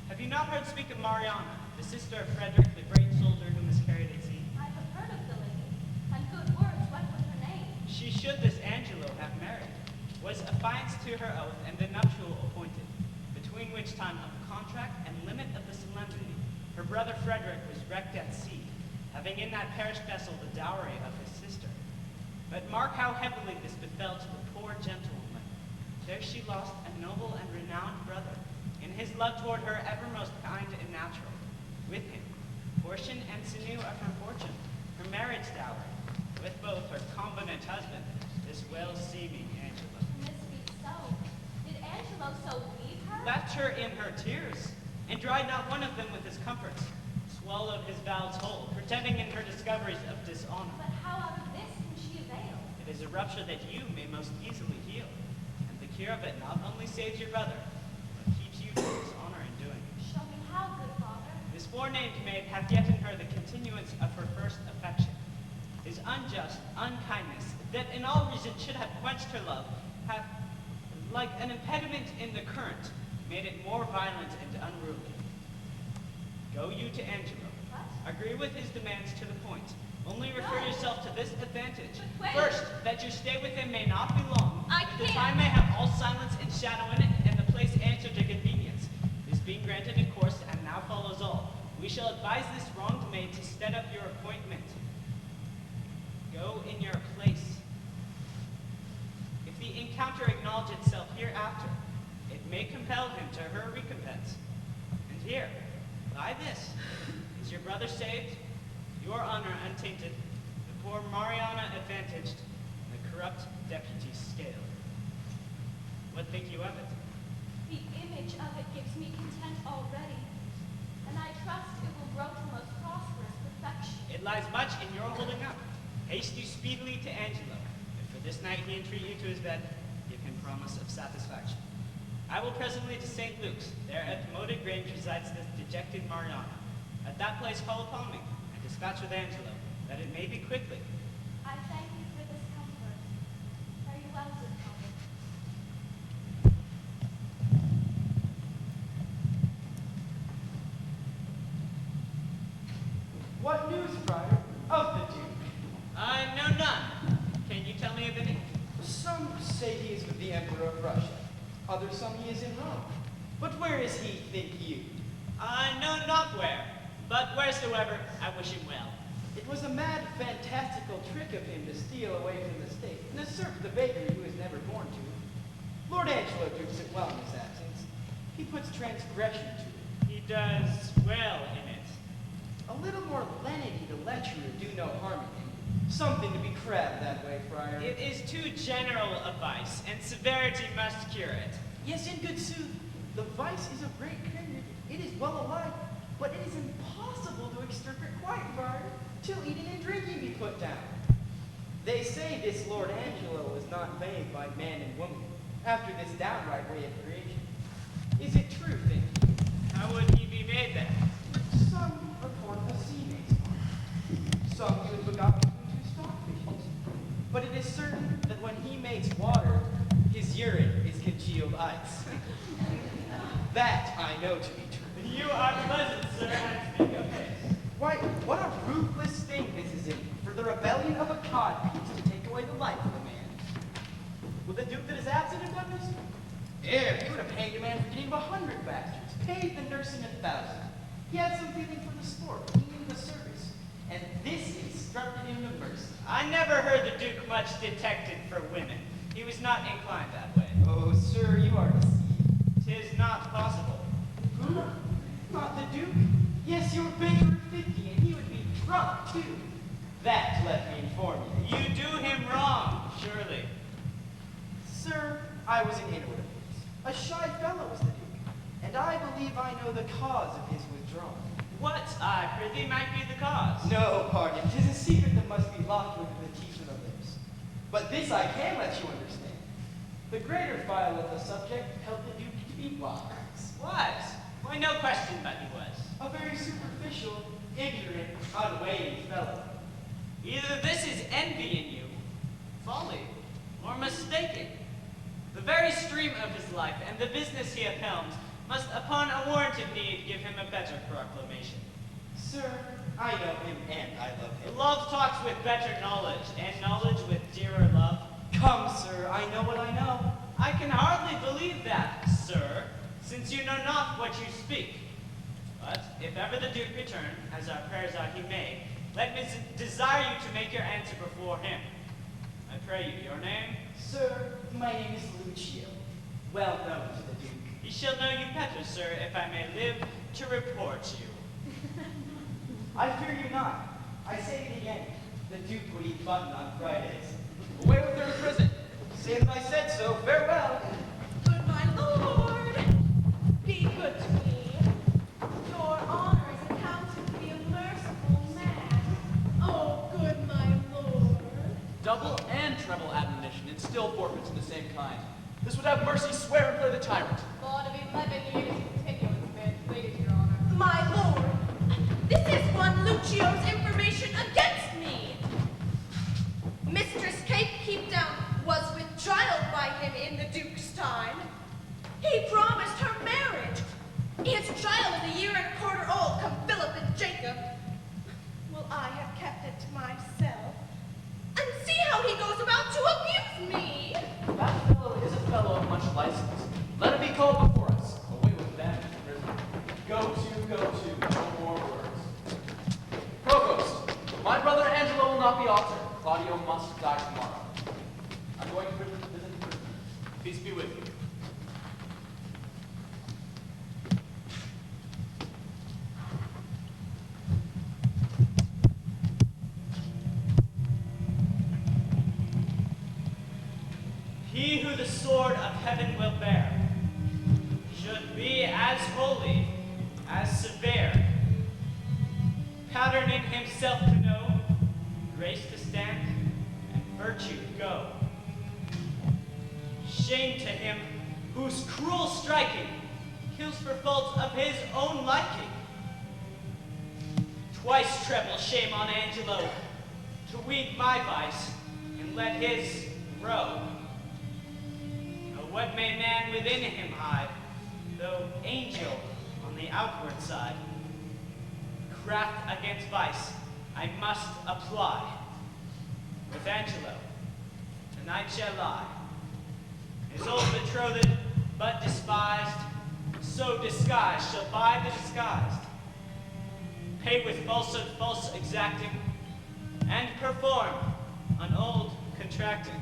Have you not heard speak of Mariana, the sister of Frederick, the great soldier who miscarried at sea? I have heard of the lady, and good words went with her name. She should this Angelo have married, was affianced to her oath and the nuptial appointed, between which time of contract and limit of the solemnity, her brother Frederick was wrecked at sea, having in that perished vessel the dowry of his sister. But mark how heavily this befell to the poor gentlewoman. There she lost a noble and renowned brother, in his love toward her ever most kind and natural. With him, portion and sinew of her fortune, her marriage dowry, with both her convenant husband, this well-seeming Angelo. Can this be so? Did Angelo so leave her? Left her in her tears, and dried not one of them with his comforts, swallowed his vows whole, pretending in her discoveries of dishonor. But how out of this can she avail? It is a rupture that you may most easily heal, and the cure of it not only saves your brother, but keeps you from dishonor in doing it. Show me how, good father. This forenamed maid hath yet in her the continuance of her first affection. His unjust unkindness, that in all reason should have quenched her love, hath, like an impediment in the current, made it more violent and unruly. Go you to Angelo. What? Agree with his demands to the point. Only refer No. yourself to this advantage. But wait. First, that your stay with him may not be long. I that the can't. time may have all silence and shadow in it, and the place answer to convenience. This being granted in course, and now follows all. We shall advise this wronged maid to stead up your appointment. Go in your place. If the encounter acknowledge itself hereafter, it may compel him to her recompense. And here, by this, is your brother saved, your honor untainted, the poor Mariana advantaged, and the corrupt deputy scaled. What think you of it? The image of it gives me content already, and I trust it will grow to most prosperous perfection. It lies much in your holding up. Haste you speedily to Angelo. If for this night he entreat you to his bed, give him promise of satisfaction. I will presently to St. Luke's. There at the moated grange resides this dejected Mariana. At that place call upon me, and dispatch with Angelo, that it may be quickly. I thank you for this comfort. Fare you well, good father. What news, Friar, of the Duke? I know none. Can you tell me of any? Some say he is with the Emperor of Russia. Others some he is in Rome. But where is he, think you? I know not where, but wheresoever, I wish him well. It was a mad, fantastical trick of him to steal away from the state and usurp the bakery who was never born to it. Lord Angelo dukes it well in his absence. He puts transgression to it. He does well in it. A little more lenity to lecture would do no harm in him. Something to be crabbed that way, Friar. It is too general a vice, and severity must cure it. Yes, in good sooth, the vice is of great kindred. It is well alive, but it is impossible to extirpate quite, Friar, till eating and drinking be put down. They say this Lord Angelo was not made by man and woman, after this downright way of creation. Is it true, think you? How would he be made then? Some report a sea mate's mark. Some he was begotten between two stockfishes. But it is certain that when he makes water, his urine is congealed ice. That I know to be true. You are pleasant, sir, and speak of this. Why, what a ruthless thing this is in, for the rebellion of a codpiece to take away the life of a man. Would the Duke that is absent have done this? He would have paid a man for getting 100 bastards, paid the nursing 1,000. He had some feeling for the sport, he needed the service, and this instructed him to mercy. I never heard the Duke much detected for women. He was not inclined that way. Oh, sir, you are deceived. 'Tis not possible. Who? Not the Duke? Yes, your baker of 50, and he would be drunk, too. That, let me inform you. You do him wrong, surely. Sir, I was in inward affairs. A shy fellow was the Duke, and I believe I know the cause of his withdrawal. What, I prithee, might be the cause? No, pardon, 'tis a secret that must be locked within the teeth of the lips. But this I can let you understand. The greater file of the subject held the Duke to be wise. Wise? Why, no question but he was. A very superficial, ignorant, unweighing fellow. Either this is envy in you, folly, or mistaken. The very stream of his life and the business he upheld must, upon a warranted need, give him a better proclamation. Sir, I know him and I love him. Love talks with better knowledge, and knowledge with dearer love. Come, sir, I know what I know. I can hardly believe that, sir, since you know not what you speak. But if ever the Duke return, as our prayers are he may, let me desire you to make your answer before him. I pray you, your name? Sir, my name is Lucio, well known to the Duke. He shall know you better, sir, if I may live to report you. I fear you not. I say it again. The Duke would eat mutton on Fridays. Away with her to prison. Say that I said so. Farewell. Good my lord, be good to me. Your honor is accounted to be a merciful man. Oh, good my lord. Double and treble admonition and still forfeits of the same kind. This would have mercy swear and play the tyrant. Bond of 11 years continuance, man, please, your honor. My lord, this is one Lucio's information against me. Mistress Kate Keepdown was with child by him in the Duke's time. He promised her marriage. His child is a year and a quarter old, come Philip and Jacob. Well, I have kept it to myself. And see how he goes about to abuse me. That fellow is a fellow of much license. Let him be called before us. Away with them to prison. Go to, no more words. Provost, my brother Angelo will not be altered. Claudio must die tomorrow. I'm going to visit the prison. Peace be with you. He who the sword of heaven will bear, holy, as severe. Pattern in himself to know, grace to stand, and virtue go. Shame to him whose cruel striking kills for fault of his own liking. Twice treble shame on Angelo to weed my vice and let his grow. Oh, what may man within him hide, though angel on the outward side? Craft against vice I must apply. With Angelo, the night shall lie. His old betrothed, but despised, so disguised shall buy the disguised. Pay with falsehood false exacting, and perform on old contracting.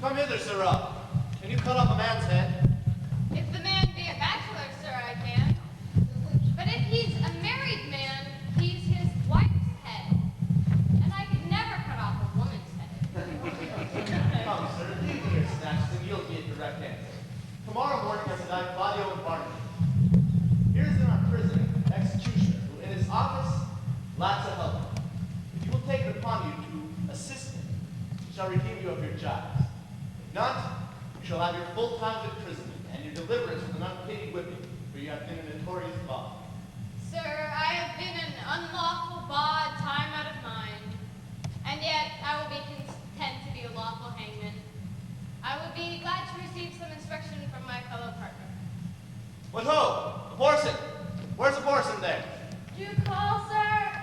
Come hither, sirrah. Can you cut off a man's head? If the man be a bachelor, sir, I can. But if he's a married man, he's his wife's head. And I could never cut off a woman's head. Come, sir, leave me your snatches and yield me a direct answer. Tomorrow morning are to die Claudio and Barnaby. Here is in our prison an executioner who in his office lacks a helper. If you will take it upon you to assist him, he shall redeem you of your jibes. If not, you shall have your full time of imprisonment and your deliverance with an unpitied whipping, for you have been a notorious bawd. Sir, I have been an unlawful bawd time out of mind. And yet I will be content to be a lawful hangman. I would be glad to receive some instruction from my fellow partner. What ho! A Borson! Where's a Borson there? Do you call, sir?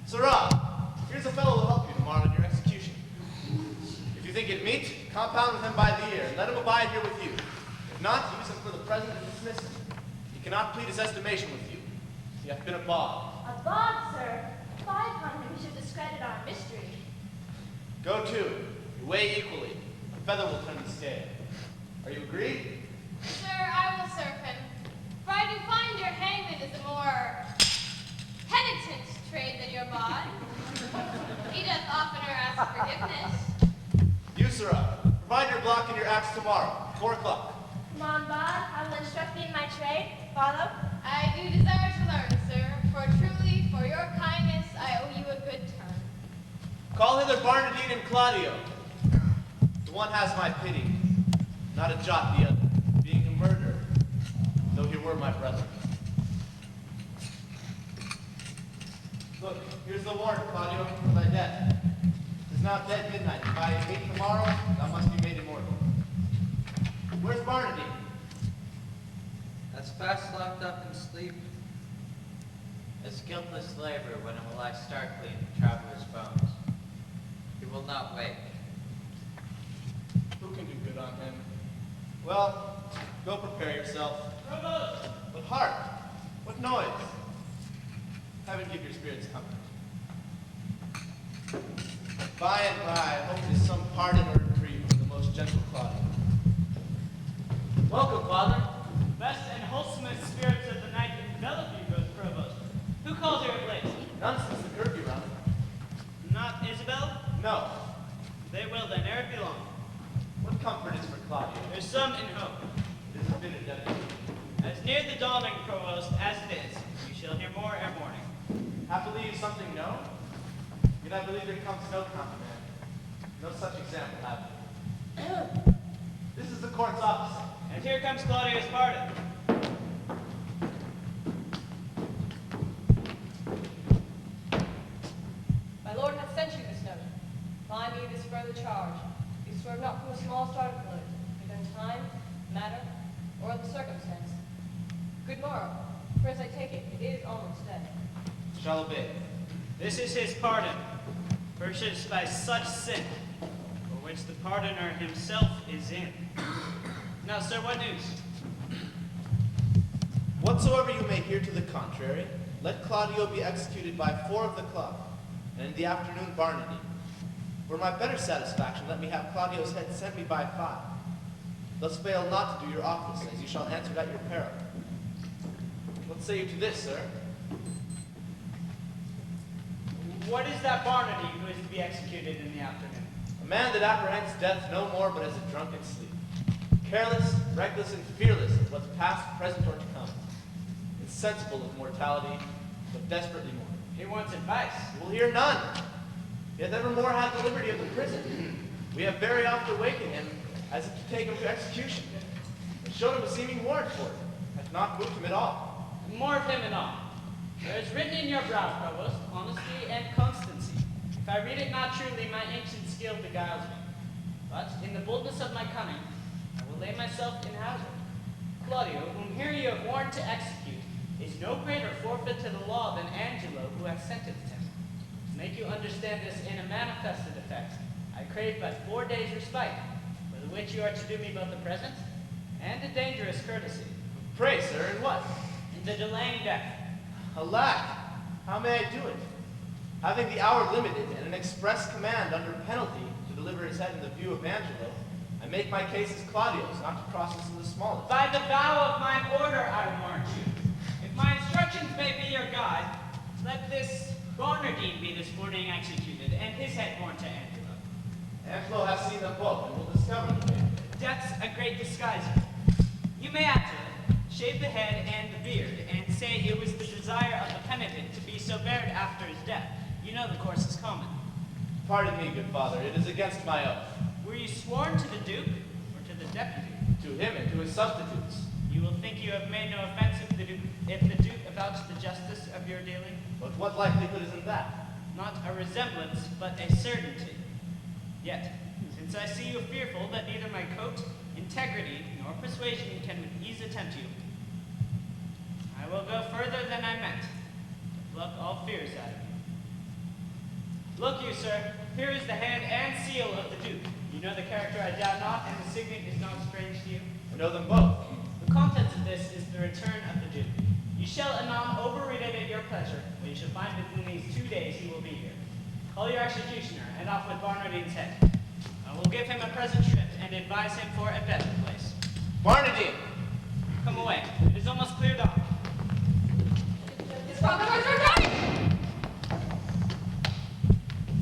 Sirrah, here's a fellow who will help you tomorrow in your execution. If you think it meet, compound with him by the ear, and let him abide here with you. If not, use him for the present and dismiss him. He cannot plead his estimation with you. He hath been a bawd. A bawd, sir. Fie upon him who should discredit our mystery. Go to. You weigh equally. A feather will turn the scale. Are you agreed? Sir, I will serve him. For I do find your hangman is a more penitent trade than your bawd. He doth oftener ask forgiveness. You, sirrah, provide your block and your axe tomorrow, 4 o'clock. Come on, bawd. I will instruct thee in my trade. Follow. I do desire to learn, sir, for truly, for your kindness, I owe you a good turn. Call hither Barnardine and Claudio. The one has my pity, not a jot the other, being a murderer, though he were my brother. Look, here's the warrant, Claudio, for thy death. It is now dead midnight. If I meet tomorrow, thou must be made immortal. Where's Barnardine? As fast locked up in sleep as guiltless labor when it will lie starkly in the traveler's bones. He will not wake. Who can do good on him? Well, go prepare yourself. Provost! What hark? What noise? Heaven give your spirits comfort. By and by, I hope there's some pardon or reprieve from the most gentle Claudio. Welcome, Father. Best and wholesomest spirits of the night envelop you, Provost. Who calls here at late? None since the curfew round. Not Isabel? No. They will then, ere it be long. What comfort is for Claudio? There's some in hope. It has been a death. As near the dawning, Provost, as it is, you shall hear more ere morning. Happily you something known? Yet I believe there comes no countermand. No such example have. This is the court's officer. And here comes Claudio's pardon. smallest article, either in time, matter, or the circumstance. Good morrow, for as I take it, it is almost dead. Shall obey. This is his pardon, purchased by such sin, for which the pardoner himself is in. Now, sir, what news? Whatsoever you may hear to the contrary, let Claudio be executed by 4 of the club, and in the afternoon Barnaby. For my better satisfaction, let me have Claudio's head sent me by 5. Thus fail not to do your office, as you shall answer it at your peril. What say you to this, sir? What is that Barnaby who is to be executed in the afternoon? A man that apprehends death no more but as a drunken sleep. Careless, reckless, and fearless of what's past, present, or to come. Insensible of mortality, but desperately more. He wants advice. You will hear none. He hath evermore had the liberty of the prison. We have very oft awakened him as if to take him to execution, and showed him a seeming warrant for it, hath not moved him at all. More of him and all. There is written in your brow, Provost, honesty and constancy. If I read it not truly, my ancient skill beguiles me. But in the boldness of my cunning, I will lay myself in hazard. Claudio, whom here you have warned to execute, is no greater forfeit to the law than Angelo, who hath sentenced him. To make you understand this in a manifested effect, I crave but 4 days' respite, for the which you are to do me both a present and a dangerous courtesy. Pray, sir, in what? In the delaying death. Alack, how may I do it? Having the hour limited and an express command under penalty to deliver his head in the view of Angelo, I make my case as Claudio's, not to cross this in the smallest. By the vow of mine order, I warrant you. If my instructions may be your guide, let this Barnardine be this morning executed, and his head borne to Angelo. Angelo hath seen them both, and will discover the man. Death's a great disguiser. You may add to it, shave the head and the beard, and say it was the desire of the penitent to be so buried after his death. You know the course is common. Pardon me, good father, it is against my oath. Were you sworn to the Duke, or to the deputy? To him and to his substitutes. You will think you have made no offense if the Duke avouched the justice of your dealing? But what likelihood is in that? Not a resemblance, but a certainty. Yet, since I see you fearful that neither my coat, integrity, nor persuasion can with ease attempt you, I will go further than I meant, to pluck all fears out of you. Look you, sir, here is the hand and seal of the Duke. You know the character I doubt not, and the signet is not strange to you. I know them both. The contents of this is the return of the Duke. You shall anon overread it at your pleasure, when you shall find within these 2 days he will be here. Call your executioner, and off with Barnardine's head. I will give him a present trip, and advise him for a better place. Barnardine! Come away. It is almost clear dawn.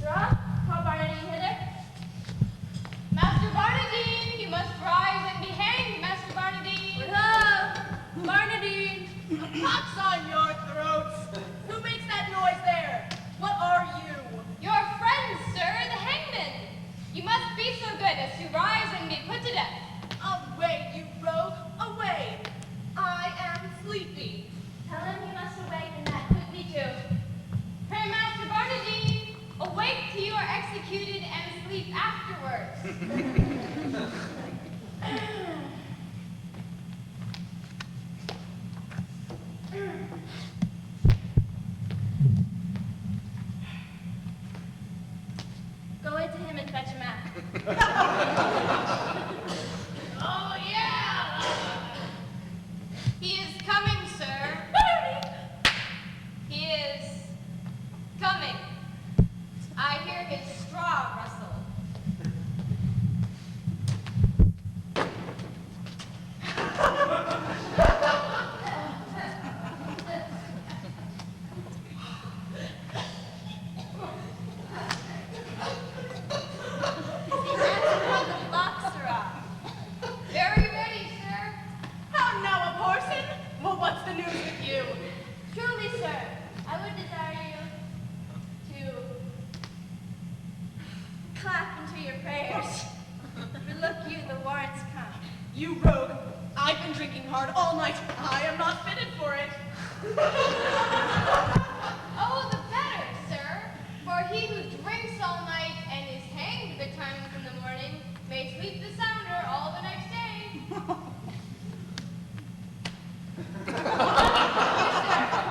Sirrah, call Barnardine hither. Master Barnardine, you must rise and be hanged, Master Barnardine. Hello, Barnardine. Pox on your throats! Who makes that noise there? What are you? Your friend, sir, the hangman. You must be so good as to rise and be put to death. Away, you rogue, away! I am sleepy. Tell him he must awake and that quickly too. Pray, Master Barnardine, awake till you are executed and sleep afterwards. Go into him and fetch him out. Oh, yeah! He is coming, sir. He is coming. I hear his straw rustle. Very ready, sir. How now, a parson? Well, what's the news with you? Truly, sir, I would desire you to clap into your prayers. For look you, the warrants come. You rogue! I've been drinking hard all night. I am not fitted for it. Oh, the better, sir. For he who drinks all night and is hanged betimes in the morning May sleep the sounder all the next day.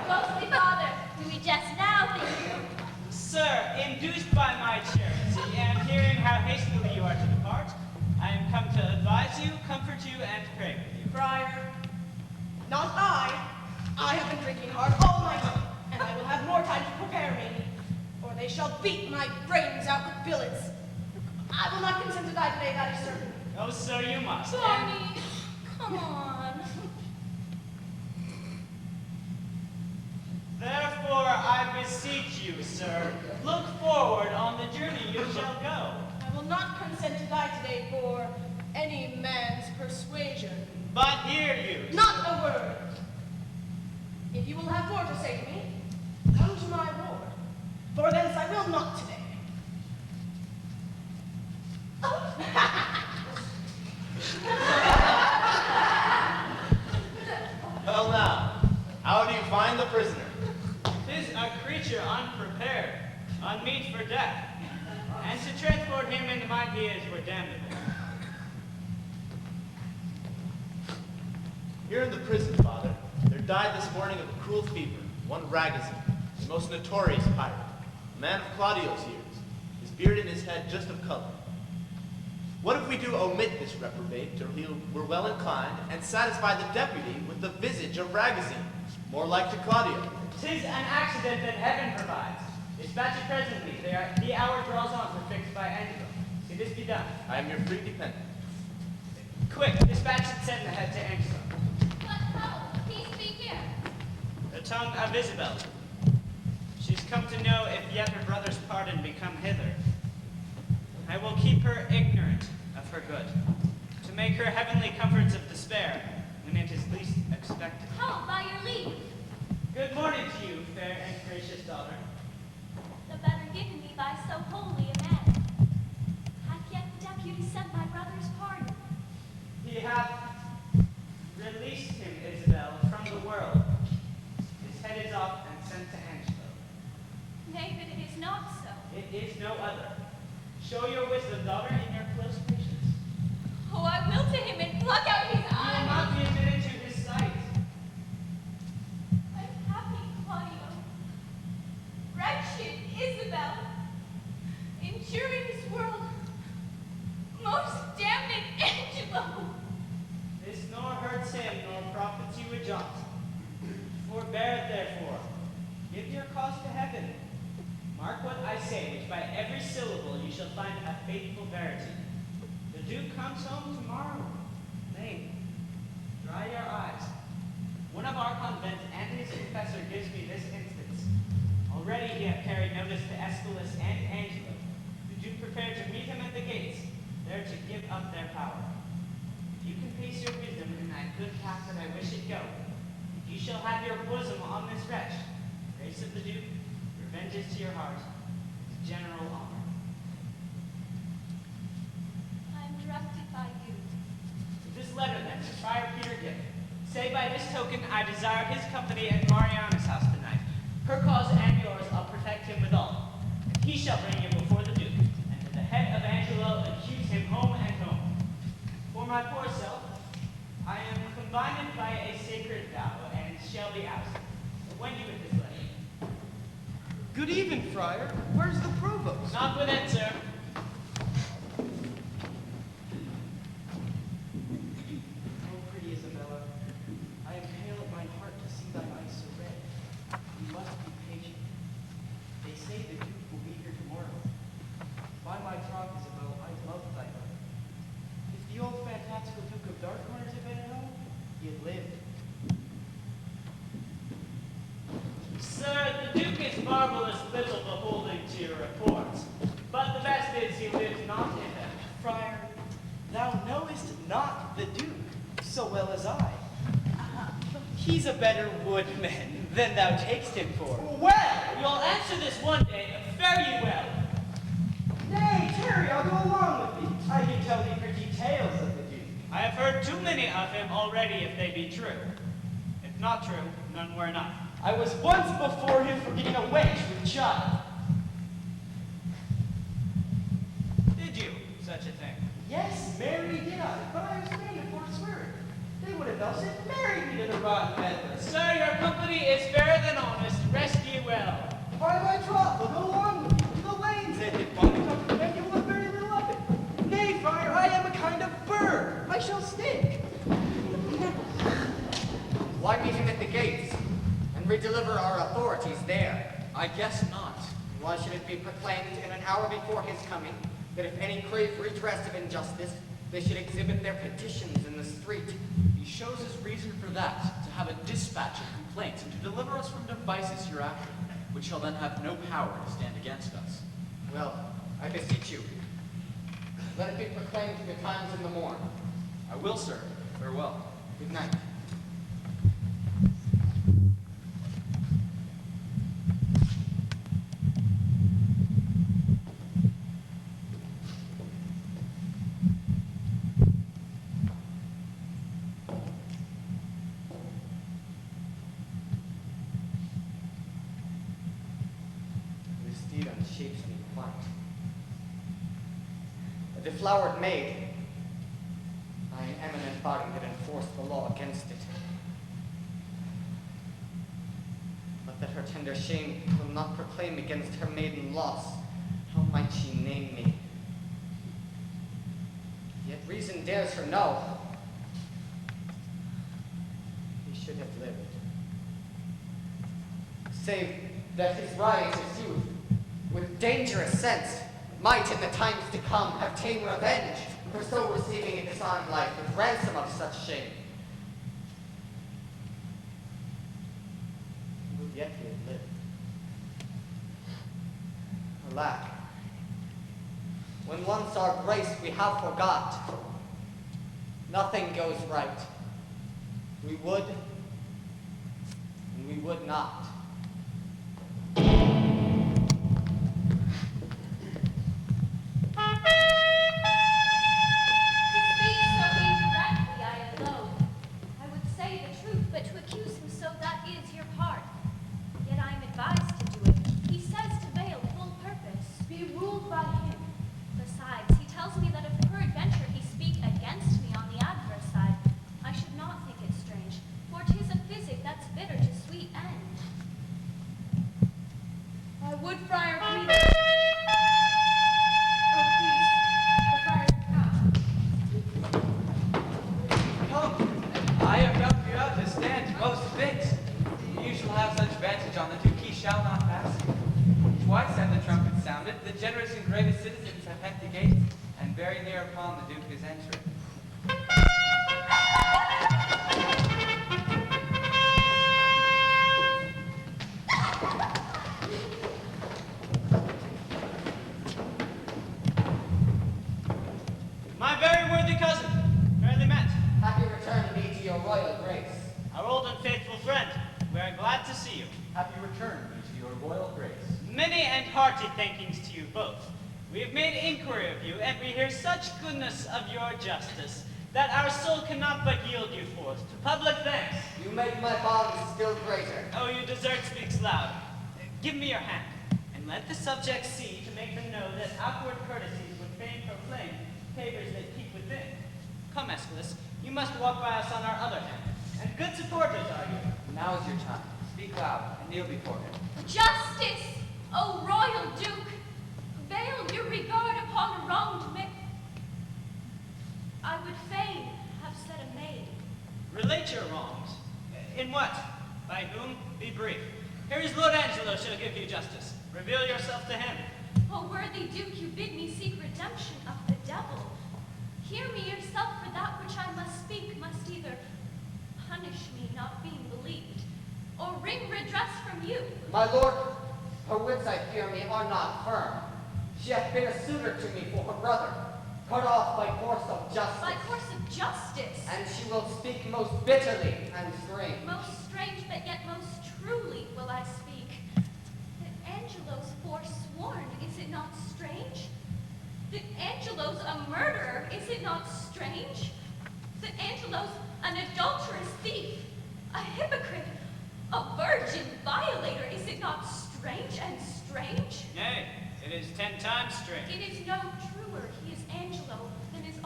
Ghostly father, do we jest now, think you? Sir, induced by my charity and hearing how hastily you are to depart, I am come to advise you, comfort you, and pray with you. Friar, not I. I have been drinking hard all night, and I will have more time to prepare me, or they shall beat my brains out with billets. I will not consent to die today, that is certain. Oh, so you must. Barney, come on. Therefore, I beseech you, sir, look forward on the journey you shall go. I will not consent to die today for any man's persuasion. But hear you. Not a word. If you will have more to say to me, come to my ward, for thence I will not today. Well now, how do you find the prisoner? 'Tis a creature unprepared, unmeet for death, and to transport him into my ears were damnable. Here in the prison, Father, there died this morning of a cruel fever, one Ragazine, the most notorious pirate, a man of Claudio's years, his beard and his head just of color. What if we do omit this reprobate till he were well inclined, and satisfy the deputy with the visage of Ragazine, more like to Claudio? 'Tis an accident that heaven provides. Dispatch it presently. The hour draws on for fixed by Angelo. Can this be done? I am your free dependent. Quick, dispatch it send ahead to Angelo. But how? Peace be here. The tongue of Isabel. She's come to know if yet her brother's pardon be come hither. I will keep her ignorant of her good, to make her heavenly comforts of despair when it is least expected. How, by your leave? Good morning to you, fair and gracious daughter. The better given me by so holy a man. Hath yet the deputy sent my brother's pardon? He hath released him, Isabel, from the world. His head is off and sent to Angelo. Nay, but it is not so. It is no other. Show your wisdom, daughter, in your close patience. Oh, I will to him and pluck out his You will eyes. not be admitted to his sight. Unhappy Claudio. Wretched Isabel. Injuring this world. Most damned Angelo. This nor hurts him, nor profits you a jot. Forbear it, therefore. Give your cause to heaven. Mark what I say, which by every syllable you shall find a faithful verity. The Duke comes home tomorrow. Nay, dry your eyes. One of our convent and his confessor gives me this instance. Already he hath carried notice to Aeschylus and Angelo, who do prepare to meet him at the gates, there to give up their power. If you can pace your wisdom in that good path that I wish it go, you shall have your bosom on this wretch. Grace of the Duke, revenge is to your heart, general honor. I am directed by you. This letter then to Friar Peter Gibb. Say by this token I desire his company at Mariana's house tonight. Her cause and yours I'll protect him withal. And he shall bring you before the Duke, and to the head of Angelo accuse him home and home. For my poor self, I am combined by a sacred vow, and shall be absent. When you with this letter? Good even, Friar. Where's the provost? Not within, sir. Oh, pretty Isabella, I am pale at mine heart to see thine eyes so red. You must be patient. They say the Duke will be here tomorrow. By my troth, Isabel, I love thy brother. If the old fantastical Duke of Darkcorners had been at home, he had lived. Sir, the Duke is marvelous little beholding to your reports, but the best is he lives not in them. Friar, thou knowest not the Duke so well as I. He's a better woodman than thou takest him for. Well, you'll answer this one day. Fare you well. Nay, tarry, I'll go along with thee. I can tell thee pretty tales of the Duke. I have heard too many of him already, if they be true. If not true, none were enough. I was once before him for getting a wench with child. Did you? Such a thing. Yes, marry did I, but I was made a forswearing. They would have else have married me to the rotten peddler. Sir, your company is fairer than honest. Rest ye well. By my troth, will go along with you to the lanes, and if one becomes to you will very little of it. Nay, friar, I am a kind of bird. I shall stink. Why meet him at the gates and redeliver our authorities there? I guess not. Why should it be proclaimed in an hour before his coming that if any crave redress of injustice, they should exhibit their petitions in the street? He shows his reason for that, to have a dispatch of complaints and to deliver us from devices hereafter, which shall then have no power to stand against us. Well, I beseech you, let it be proclaimed betimes in the morn. I will, sir. Farewell. Good night. This deed unshapes me quite. A deflowered maid, by an eminent body that enforce the law against it. But that her tender shame will not proclaim against her maiden loss, how might she name me? Yet reason dares her no. He should have lived. Save that his riotous youth, with dangerous sense, might in the times to come have ta'en revenge for so receiving a dishonored life with ransom of such shame. Would yet he had lived. Alack, when once our grace we have forgot, nothing goes right. We would, and we would not. Goodness of your justice, that our soul cannot but yield you forth to public thanks. You make my bonds still greater. Oh, your desert speaks loud. Give me your hand, and let the subjects see to make them know that outward courtesies would fain proclaim favors that keep within. Come, Aeschylus, you must walk by us on our other hand, and good supporters are you. Now is your time. Speak loud and kneel before him. Justice, O royal duke, veil your regard upon a wronged man. I would fain have said a maid. Relate your wrongs. In what? By whom? Be brief. Here is Lord Angelo shall give you justice. Reveal yourself to him. O worthy duke, you bid me seek redemption of the devil. Hear me yourself, for that which I must speak must either punish me not being believed, or wring redress from you. My lord, her wits, I fear me, are not firm. She hath been a suitor to me for her brother, cut off by course of justice. By course of justice. And she will speak most bitterly and strange. Most strange, but yet most truly will I speak. That Angelo's forsworn, is it not strange? That Angelo's a murderer, is it not strange? That Angelo's an adulterous thief, a hypocrite, a virgin violator, is it not strange and strange? Nay, it is 10 times strange. It is no truer he is Angelo than is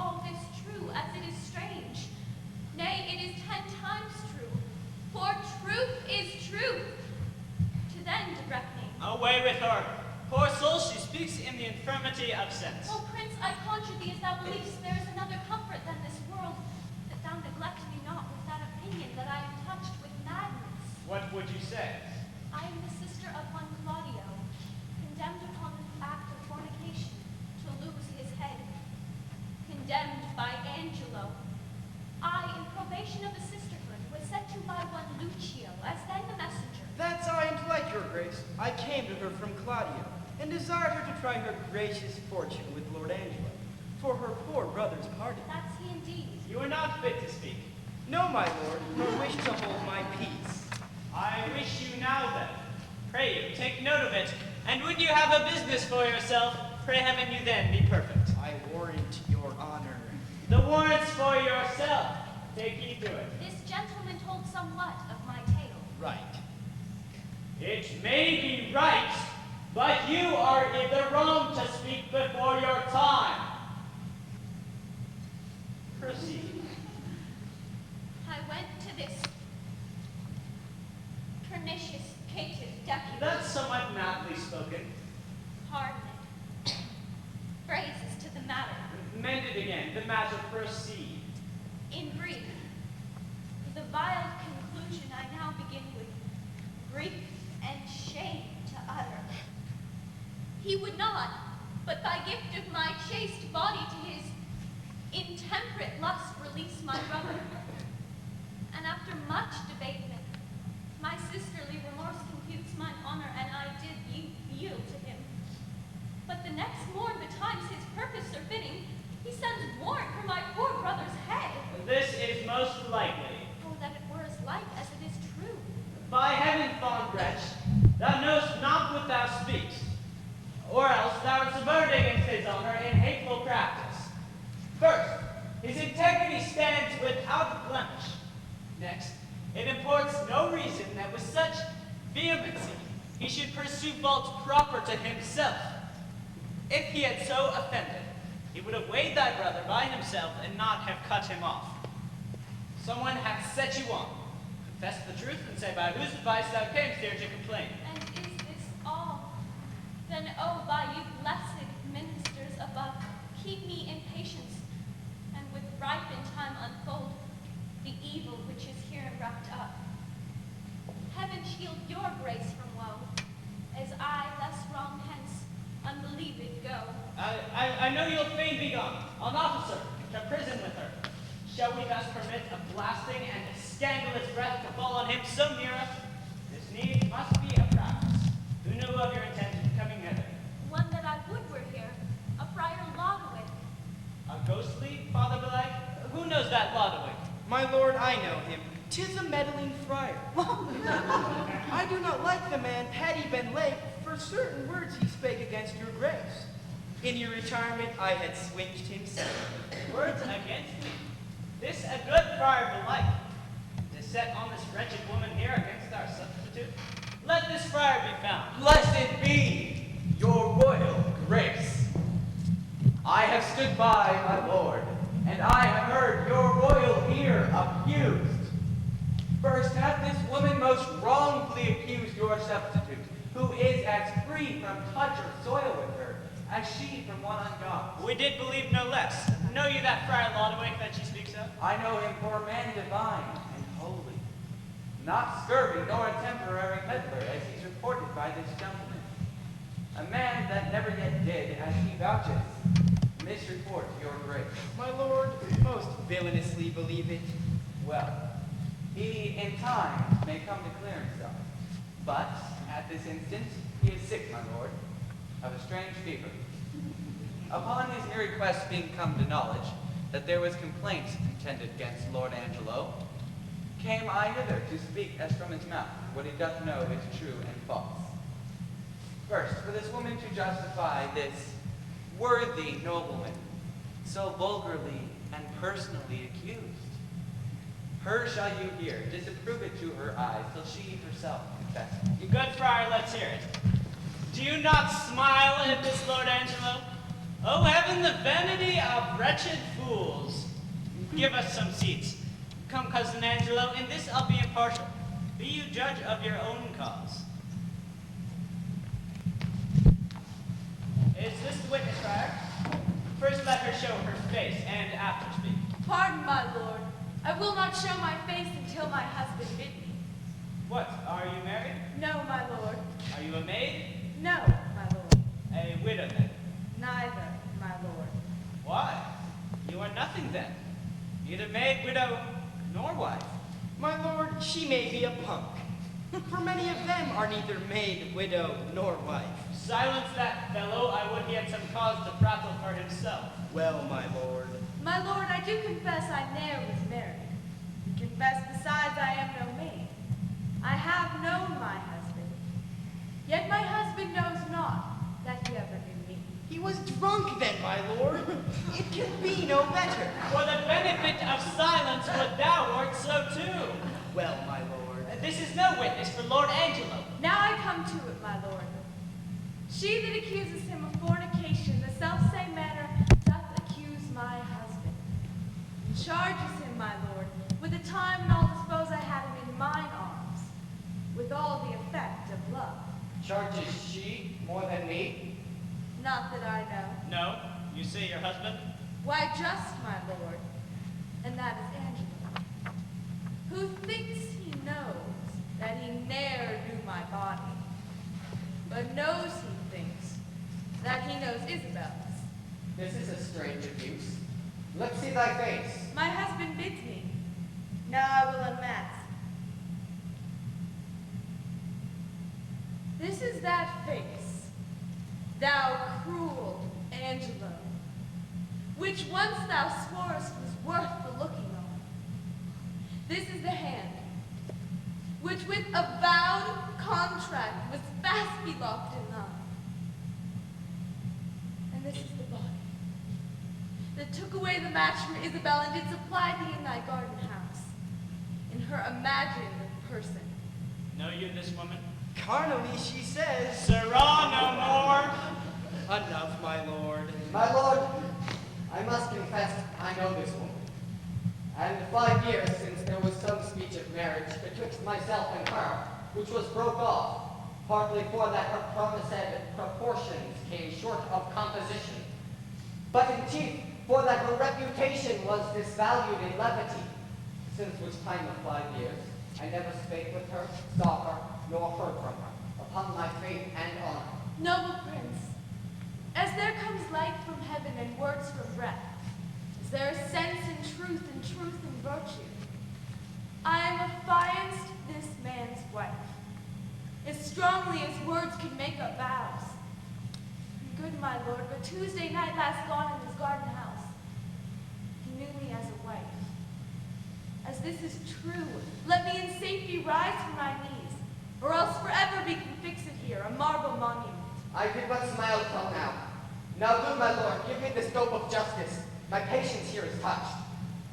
with her. Poor soul, she speaks in the infirmity of sense. Oh, Prince, I conjure thee, as thou believest there is another comfort than this world, that thou neglect me not with that opinion that I am touched with madness. What would you say? I am the sister of one Claudio, condemned upon the act of fornication to lose his head, condemned by Angelo. I, in probation of the sisterhood, was sent to by one Lucio, as then the messenger. That's I am like your grace. I came to her from Claudia, and desired her to try her gracious fortune with Lord Angelo, for her poor brother's party. That's he indeed. You are not fit to speak. No, my lord, nor wish to hold my peace. I wish you now then. Pray you, take note of it, and when you have a business for yourself, pray heaven you then be perfect. I warrant your honor. The warrant's for yourself. Take heed to it. This gentleman told somewhat of my tale. Right. It may be right, but you are in the wrong to speak before your time. Proceed. I went to this pernicious caitiff deputy. That's somewhat madly spoken. Pardon it. Phrases to the matter. Mend it again. The matter proceed. In brief, the vile conclusion I now begin with grief and shame to utter. He would not, but by gift of my chaste body to his intemperate lust release my brother. And after much debatement, my sisterly remorse computes mine honor, and I did yield to him. But the next morn betimes his purpose surfeiting, he sends warrant for my poor brother's head. This is most likely. Oh, that it were as like as it is true. By heaven, fond wretch, thou knowest not what thou speakst, or else thou art subverted against his honor in hateful practice. First, his integrity stands without blemish. Next, it imports no reason that with such vehemency he should pursue faults proper to himself. If he had so offended, he would have weighed thy brother by himself and not have cut him off. Someone hath set you on. Confess the truth and say by whose advice thou camest here to complain. And is this all? Then, oh, by you blessed ministers above, keep me in patience, and with ripened time unfold the evil which is here wrapped up. Heaven shield your grace from woe, as I, less wrong hence, unbelieved go. I know you'll fain be gone. An officer, to prison with her. Shall we thus permit a blasting and a scandalous breath to fall on him so near us? This need must be a practice. Who knew of your intention coming hither? One that I would were here, a friar Lodowick. A ghostly, Father belike? Who knows that Lodowick? My lord, I know him. 'Tis a meddling friar. I do not like the man, had he been late, for certain words he spake against your grace. In your retirement, I had swinged him seven. Words against me? This a good friar belike, to set on this wretched woman here against our substitute? Let this friar be found. Blessed be your royal grace. I have stood by, my lord, and I have heard your royal ear accused. First hath this woman most wrongfully accused your substitute, who is as free from touch or soil with her, as she from one ungone. We did believe no less. Know you that Friar Lodowick that she speaks of? I know him for a man divine and holy, not scurvy nor a temporary meddler, as he's reported by this gentleman. A man that never yet did, as he vouches, misreport your grace. My lord, most villainously believe it. Well, he in time may come to clear himself, but at this instant he is sick, my lord, of a strange fever. Upon his near request being come to knowledge that there was complaint intended against Lord Angelo, came I hither to speak as from his mouth what he doth know is true and false. First, for this woman to justify this worthy nobleman, so vulgarly and personally accused. Her shall you hear, disapprove it to her eyes, till she herself confess. You good friar, let's hear it. Do you not smile at this Lord Angelo? Oh, heaven, the vanity of wretched fools. Give us some seats. Come, cousin Angelo, in this I'll be impartial. Be you judge of your own cause. First let her show her face, and after speak. Pardon, my lord. I will not show my face until my husband bid me. What, are you married? No, my lord. Are you a maid? No, my lord. A widow then? Neither, my lord. Why? You are nothing then. Neither maid, widow, nor wife. My lord, she may be a punk. For many of them are neither maid, widow, nor wife. Silence that fellow, I would he had some cause to prattle for himself. Well, my lord. My lord, I do confess I ne'er was married. Confess besides I am no maid. I have known my husband. Yet my husband knows not that he ever knew me. He was drunk then, my lord. It can be no better. For the benefit of silence would thou wert so too. Well, my lord. This is no witness for Lord Angelo. Now I come to it, my lord. She that accuses him of fornication, the selfsame manner doth accuse my husband. And charges him, my lord, with the time and all dispose I had him in mine arms, with all the effect of love. Charges she more than me? Not that I know. No, you say your husband? Why, just my lord, and that is Angelo, who thinks he knows that he ne'er knew my body, but knows he thinks that he knows Isabel's. This is a strange abuse. Let's see thy face. My husband bids me. Now I will unmask. This is that face, thou cruel Angelo, which once thou sworest was worth the looking on. This is the hand, which with a vowed contract was fast be locked in thine. And this is the body, that took away the match from Isabel and did supply thee in thy garden house, in her imagined person. Know you this woman? Carnally, she says. Sirrah, no more. Enough, my lord. My lord, I must confess I know this woman. And 5 years since there was some speech of marriage betwixt myself and her, which was broke off, partly for that her promised proportions came short of composition, but in chief for that her reputation was disvalued in levity, since which time of 5 years I never spake with her, saw her, nor heard from her, upon my faith and honor. Noble prince, as there comes light from heaven and words from breath, is there a sense in truth and truth in virtue? I am affianced this man's wife, as strongly as words can make up vows. And good my lord, but Tuesday night last gone in his garden house, he knew me as a wife. As this is true, let me in safety rise from my knees, or else forever be confixed here, a marble monument. I did but smile till now. Now, good my lord, give me the scope of justice. My patience here is touched.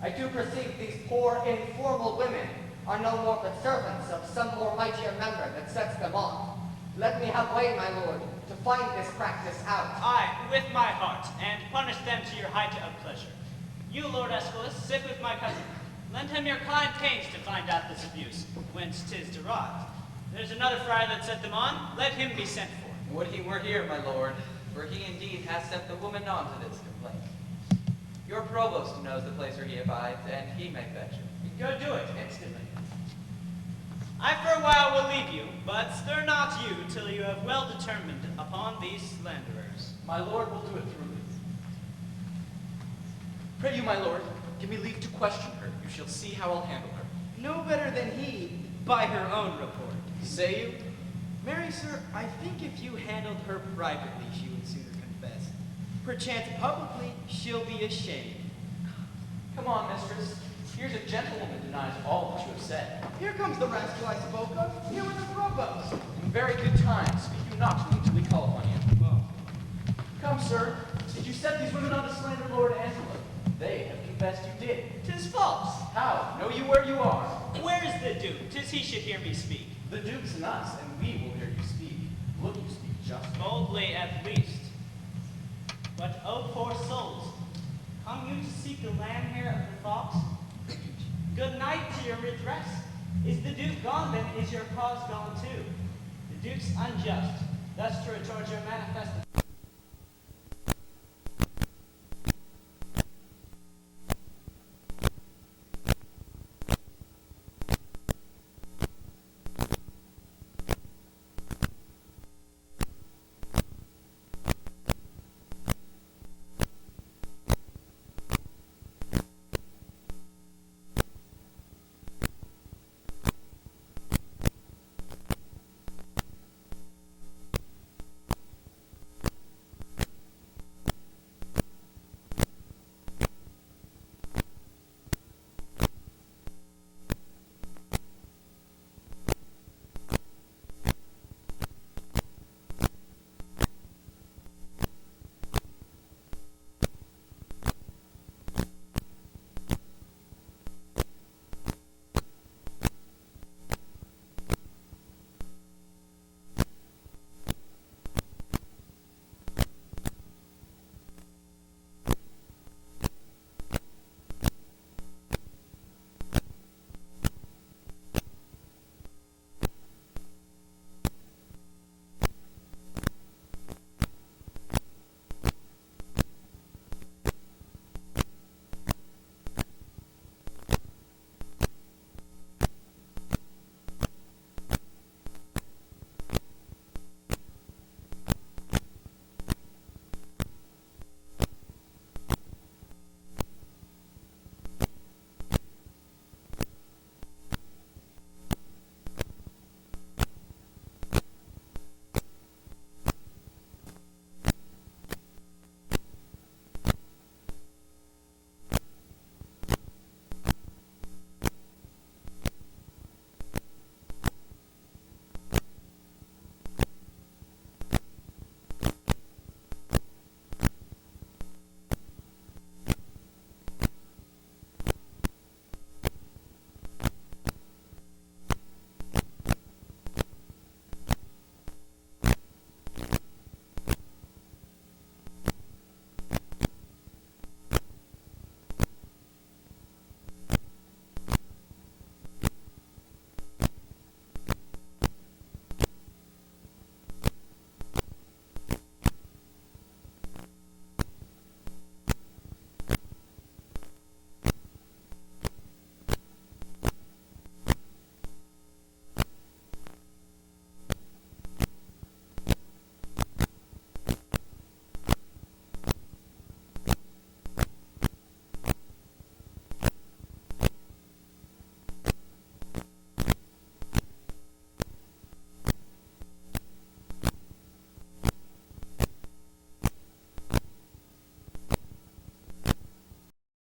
I do perceive these poor, informal women are no more but servants of some more mightier member that sets them on. Let me have way, my lord, to find this practice out. Aye, with my heart, and punish them to your height of pleasure. You, Lord Aeschylus, sit with my cousin. Lend him your kind pains to find out this abuse, whence 'tis derived. There's another friar that set them on, let him be sent for. Would he were here, my lord, for he indeed hath sent the woman on to this complaint. Your provost knows the place where he abides, and he may fetch him. Go do it, instantly. I for a while will leave you, but stir not you till you have well determined upon these slanderers. My lord will do it through me. Pray you, my lord, give me leave to question her. You shall see how I'll handle her. No better than he, by her own report. Say you? Marry, sir, I think if you handled her privately, she would sooner confess. Perchance publicly, she'll be ashamed. Come on, mistress. Here's a gentlewoman denies all that you have said. Here comes the rascal I spoke of. Here with the provost. In very good time. Speak you not to me till we call upon you. Well, Come, sir. Did you set these women on to slander Lord Angelo? They have confessed you did. 'Tis false. How? Know you where you are? Where is the Duke? 'Tis he should hear me speak. The Duke's in us, and we will hear you speak. Look, you speak just. Boldly at least. But, oh poor souls, come you to seek the land here of the fox? Good night to your redress. Is the Duke gone, then is your cause gone too. The Duke's unjust, thus to retort your manifest